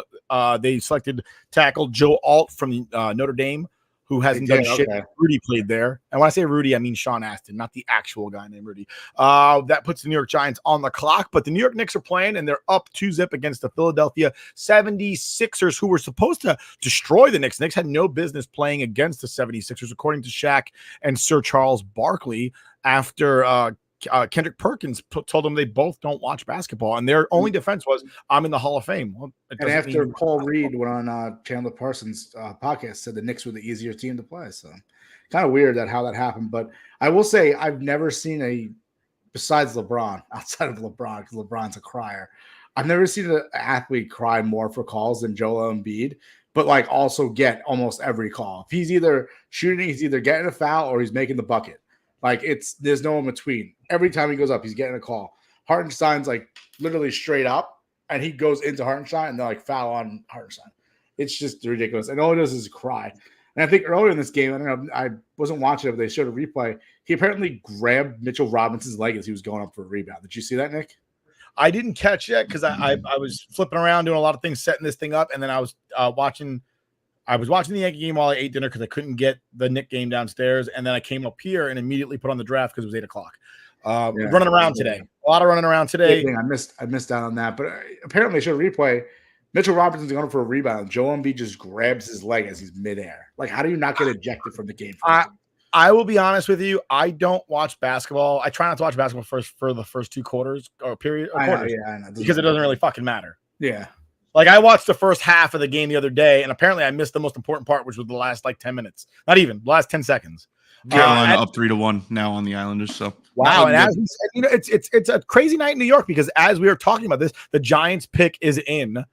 They selected tackle Joe Alt from Notre Dame, who hasn't done shit. Okay. Rudy played there. And when I say Rudy, I mean Sean Astin, not the actual guy named Rudy. That puts the New York Giants on the clock, but the New York Knicks are playing, and they're up 2-0 against the Philadelphia 76ers, who were supposed to destroy the Knicks. Knicks had no business playing against the 76ers, according to Shaq and Sir Charles Barkley, after Kendrick Perkins told them they both don't watch basketball, and their only defense was, I'm in the Hall of Fame. Well, and after Paul Reed went on Chandler Parsons' podcast, said the Knicks were the easier team to play. So kind of weird how that happened. But I will say I've never seen besides LeBron, outside of LeBron, because LeBron's a crier, I've never seen an athlete cry more for calls than Joel Embiid, but like also get almost every call. If he's either shooting, he's either getting a foul or he's making the bucket. Like there's no in between. Every time he goes up, he's getting a call. Hartenstein's like literally straight up, and he goes into Hartenstein, and they're like foul on Hartenstein. It's just ridiculous. And all he does is cry. And I think earlier in this game, I don't know, I wasn't watching it, but they showed a replay. He apparently grabbed Mitchell Robinson's leg as he was going up for a rebound. Did you see that, Nick? I didn't catch it because I was flipping around doing a lot of things, setting this thing up, and then I was watching. I was watching the Yankee game while I ate dinner because I couldn't get the Knick game downstairs, and then I came up here and immediately put on the draft because it was 8 o'clock. Running around today, a lot of running around today. I missed out on that, but apparently, should replay. Mitchell Robinson's going for a rebound. Joel Embiid just grabs his leg as he's midair. Like, how do you not get ejected from the game? I will be honest with you. I don't watch basketball. I try not to watch basketball for the first 2 quarters or period. Or quarters, I know. Because it doesn't really fucking matter. Yeah. Like, I watched the first half of the game the other day, and apparently I missed the most important part, which was the last 10 minutes. Not even the last 10 seconds. Carolina up 3-1 now on the Islanders. So wow, and as we said, it's a crazy night in New York because as we are talking about this, the Giants pick is in.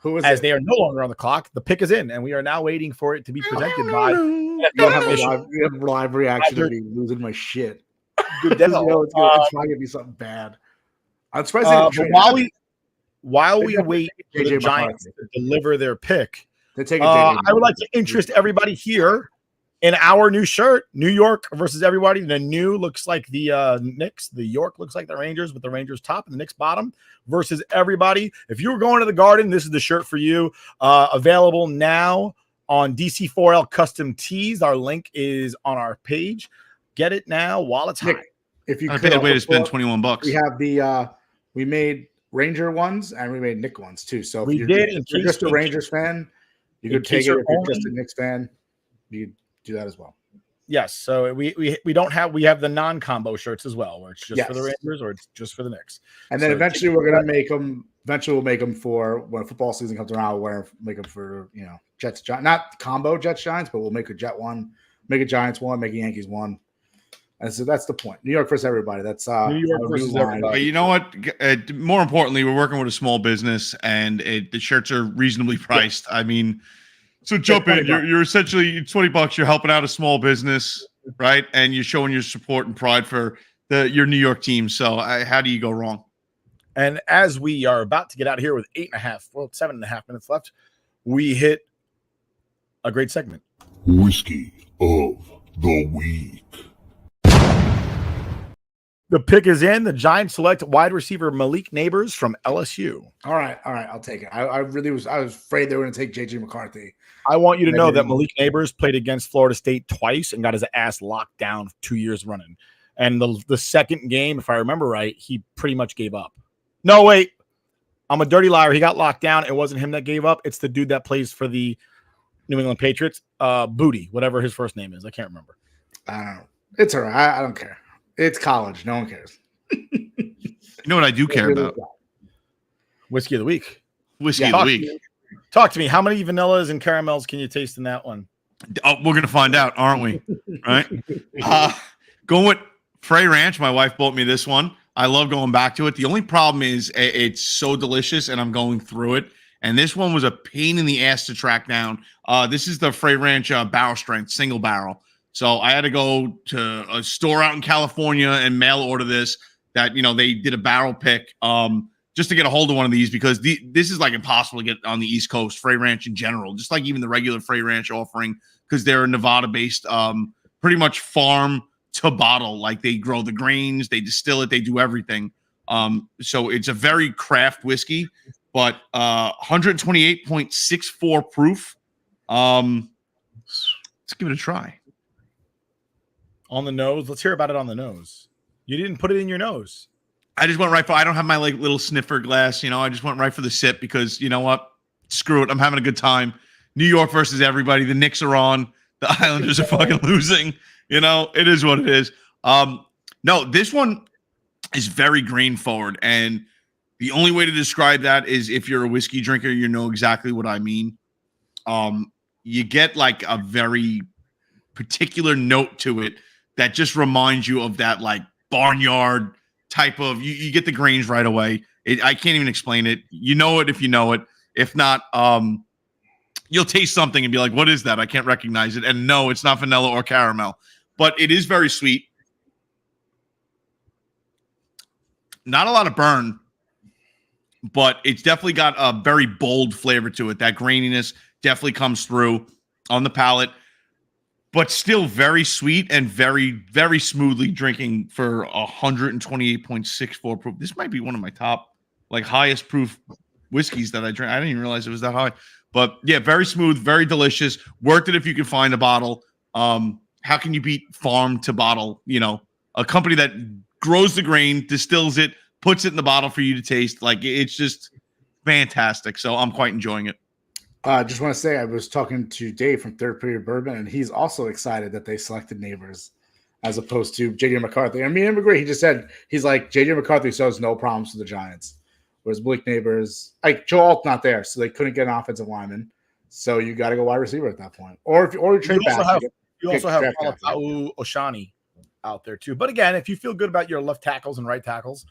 Who is as it? They are no longer on the clock. The pick is in, and we are now waiting for it to be presented by. You have live reaction of me losing my shit. Good It's probably gonna be something bad. I'm surprised. While we wait for the Giants to deliver their pick, I would like to interest everybody here in our new shirt. New York versus everybody. The new looks like the Knicks. The York looks like the Rangers with the Rangers top and the Knicks bottom versus everybody. If you were going to the Garden, this is the shirt for you. Available now on DC4L Custom Tees. Our link is on our page. Get it now while it's hot. If you I paid a way to spend $21. We have we made Ranger ones and we made Knick ones too. So if you're just a Rangers fan, you could take it. If you're just a Knicks fan, you do that as well. Yes. So we have the non-combo shirts as well, where it's just for the Rangers or it's just for the Knicks. And then eventually we're gonna make them. Eventually we'll make them for when football season comes around. We'll make them for Jets, Giants, not combo Jets Giants, but we'll make a Jet one, make a Giants one, make a Yankees one. And so that's the point. New York versus everybody. That's New York versus everybody. But you know what? More importantly, we're working with a small business, and the shirts are reasonably priced. I mean, so jump in. You're essentially $20. You're helping out a small business, right? And you're showing your support and pride for your New York team. So how do you go wrong? And as we are about to get out of here with 7.5 minutes left, we hit a great segment. Whiskey of the Week. The pick is in. The Giants select wide receiver Malik Neighbors from LSU. All right, I'll take it. I was afraid they were going to take JJ McCarthy. I want you to know that Malik Neighbors played against Florida State twice and got his ass locked down 2 years running. And the second game, if I remember right, he pretty much gave up. No, wait. I'm a dirty liar. He got locked down. It wasn't him that gave up. It's the dude that plays for the New England Patriots. Booty, whatever his first name is. I can't remember. I don't know. It's all right. I don't care. It's college. No one cares. You know what I do care about? Whiskey of the week. Whiskey of the week. Talk to me. How many vanillas and caramels can you taste in that one? Oh, we're going to find out, aren't we? Right? Going with Frey Ranch. My wife bought me this one. I love going back to it. The only problem is it's so delicious, and I'm going through it. And this one was a pain in the ass to track down. This is the Frey Ranch barrel strength, single barrel. So I had to go to a store out in California and mail order this. That they did a barrel pick just to get a hold of one of these because this is like impossible to get on the East Coast. Frey Ranch in general, just like even the regular Frey Ranch offering, because they're a Nevada-based, pretty much farm to bottle. Like they grow the grains, they distill it, they do everything. So it's a very craft whiskey, but 128.64 proof. Let's give it a try. On the nose. Let's hear about it on the nose. You didn't put it in your nose. I just went right for. I don't have my little sniffer glass. I just went right for the sip because you know what? Screw it. I'm having a good time. New York versus everybody. The Knicks are on. The Islanders are fucking losing. It is what it is. No, this one is very grain forward, and the only way to describe that is if you're a whiskey drinker, you know exactly what I mean. You get like a very particular note to it that just reminds you of that like barnyard type of you get the grains right away. I can't even explain it. You know it if you know it. If not, you'll taste something and be like, what is that? I can't recognize it. And no, it's not vanilla or caramel, but it is very sweet. Not a lot of burn, but it's definitely got a very bold flavor to it. That graininess definitely comes through on the palate. But still very sweet and very, very smoothly drinking for 128.64 proof. This might be one of my top, highest proof whiskeys that I drink. I didn't even realize it was that high. But yeah, very smooth, very delicious. Worth it if you can find a bottle. How can you beat farm to bottle? You know, a company that grows the grain, distills it, puts it in the bottle for you to taste. Like, it's just fantastic. So I'm quite enjoying it. Just want to say, I was talking to Dave from Third Period Bourbon, and he's also excited that they selected Neighbors as opposed to JJ McCarthy. I mean, I agree. He just said, he's like, JJ McCarthy shows no problems with the Giants. Whereas Blake Neighbors, like Joe Alt's not there, so they couldn't get an offensive lineman. So you got to go wide receiver at that point. Or you trade back. You also have Palatau Oshani out there too. But again, if you feel good about your left tackles and right tackles,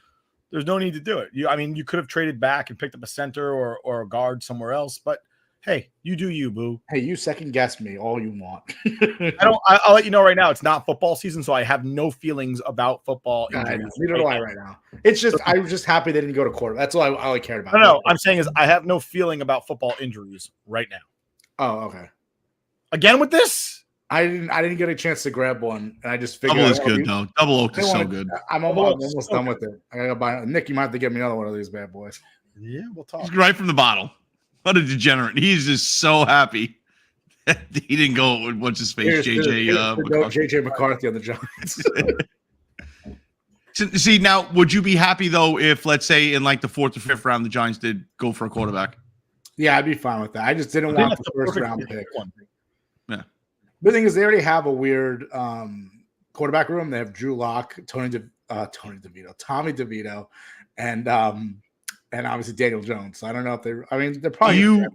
there's no need to do it. You could have traded back and picked up a center or a guard somewhere else. But hey, you do you, boo. Hey, you second guess me all you want. I'll let you know right now. It's not football season, so I have no feelings about football. Neither do I right now. It's just I was just happy they didn't go to quarter. That's all I cared about. No, I'm saying is I have no feeling about football injuries right now. Oh, okay. Again with this, I didn't get a chance to grab one, and I just figured Double is good though. Double oak is so good. I'm almost done with it. I gotta buy. Nick, you might have to get me another one of these bad boys. Yeah, we'll talk. He's right from the bottle. What a degenerate. He's just so happy that he didn't go with what's his face, JJ McCarthy on the Giants. See, now, would you be happy, though, if, let's say, in like the 4th or 5th round, the Giants did go for a quarterback? Yeah, I'd be fine with that. I just didn't want the first round pick. Yeah. The thing is, they already have a weird quarterback room. They have Drew Lock, Tommy DeVito, and obviously Daniel Jones. So I don't know if they're probably.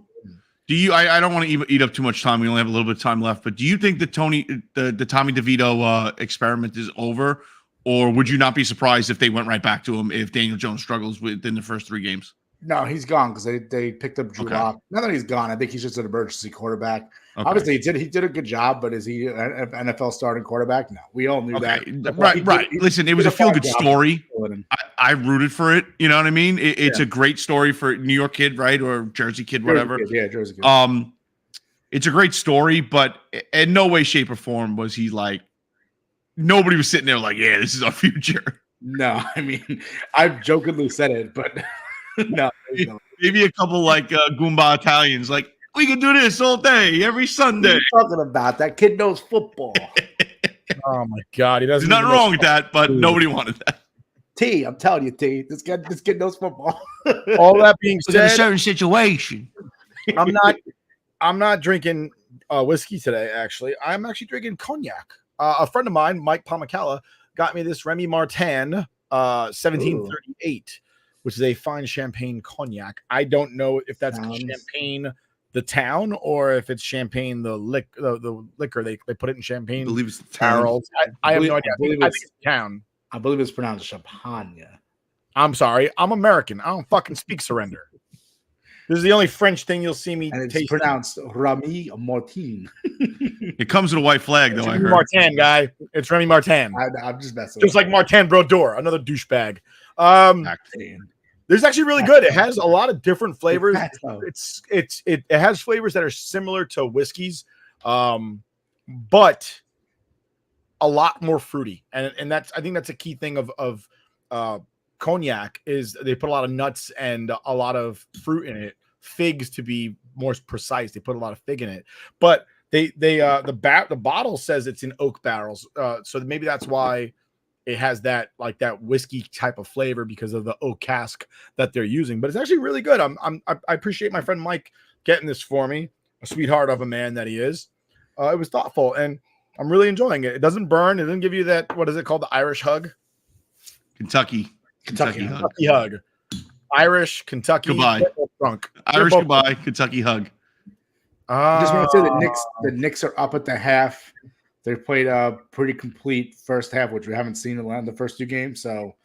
Do you? I don't want to eat up too much time. We only have a little bit of time left. But do you think the Tommy DeVito experiment is over, or would you not be surprised if they went right back to him if Daniel Jones struggles within the first 3 games? No, he's gone because they picked up Drew Lock. Now that he's gone, I think he's just an emergency quarterback. Okay. Obviously, he did a good job, but is he an NFL starting quarterback? No, we all knew that. Right. Listen, it was a feel-good story. I rooted for it. You know what I mean? It's a great story for New York kid, right, or Jersey kid, whatever. Jersey kid. It's a great story, but in no way, shape, or form was he like. Nobody was sitting there like, yeah, this is our future. No, I mean, I've jokingly said it, but. No, maybe a couple like Goomba Italians, like we can do this all day, every Sunday. What are you talking about? That kid knows football. Oh my God, he doesn't. There's nothing wrong with that, but nobody wanted that. I'm telling you, this kid knows football. All that being said, in a certain situation, I'm not drinking whiskey today. Actually, I'm actually drinking cognac. A friend of mine, Mike Pomacala, got me this Remy Martin 1738. Which is a fine champagne cognac. I don't know if that's Champagne, the town, or if it's Champagne, the liquor. They put it in champagne. I believe it's the barrels. I have no idea. I think it's the town. I believe it's pronounced champagne. I'm sorry. I'm American. I don't fucking speak surrender. This is the only French thing you'll see me and taste. It's pronounced Remy Martin. It comes with a white flag, though. I heard. Martin, guy. It's Remy Martin. I'm just messing. Just like Martin Brodeur, another douchebag. There's actually really good. It has a lot of different flavors. It has flavors that are similar to whiskeys, but a lot more fruity. And I think that's a key thing of cognac is they put a lot of nuts and a lot of fruit in it. Figs, to be more precise, they put a lot of fig in it. But the bottle says it's in oak barrels, so maybe that's why it has that whiskey type of flavor because of the oak cask that they're using. But it's actually really good. I appreciate my friend Mike getting this for me, a sweetheart of a man that he is. It was thoughtful, and I'm really enjoying it. It doesn't burn. It doesn't give you that, what is it called, the Irish hug? Kentucky hug. Irish, Kentucky. Goodbye. Drunk. Irish goodbye, Kentucky hug. I just want to say the Knicks are up at the half. They played a pretty complete first half, which we haven't seen in the first 2 games. So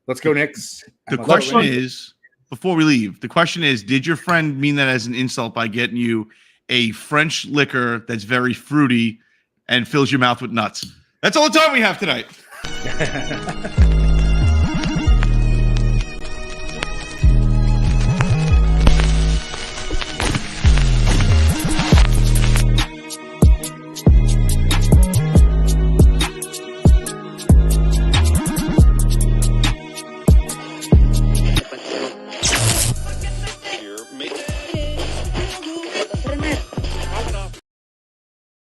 let's go Knicks. The question is, before we leave, did your friend mean that as an insult by getting you a French liquor that's very fruity and fills your mouth with nuts? That's all the time we have tonight.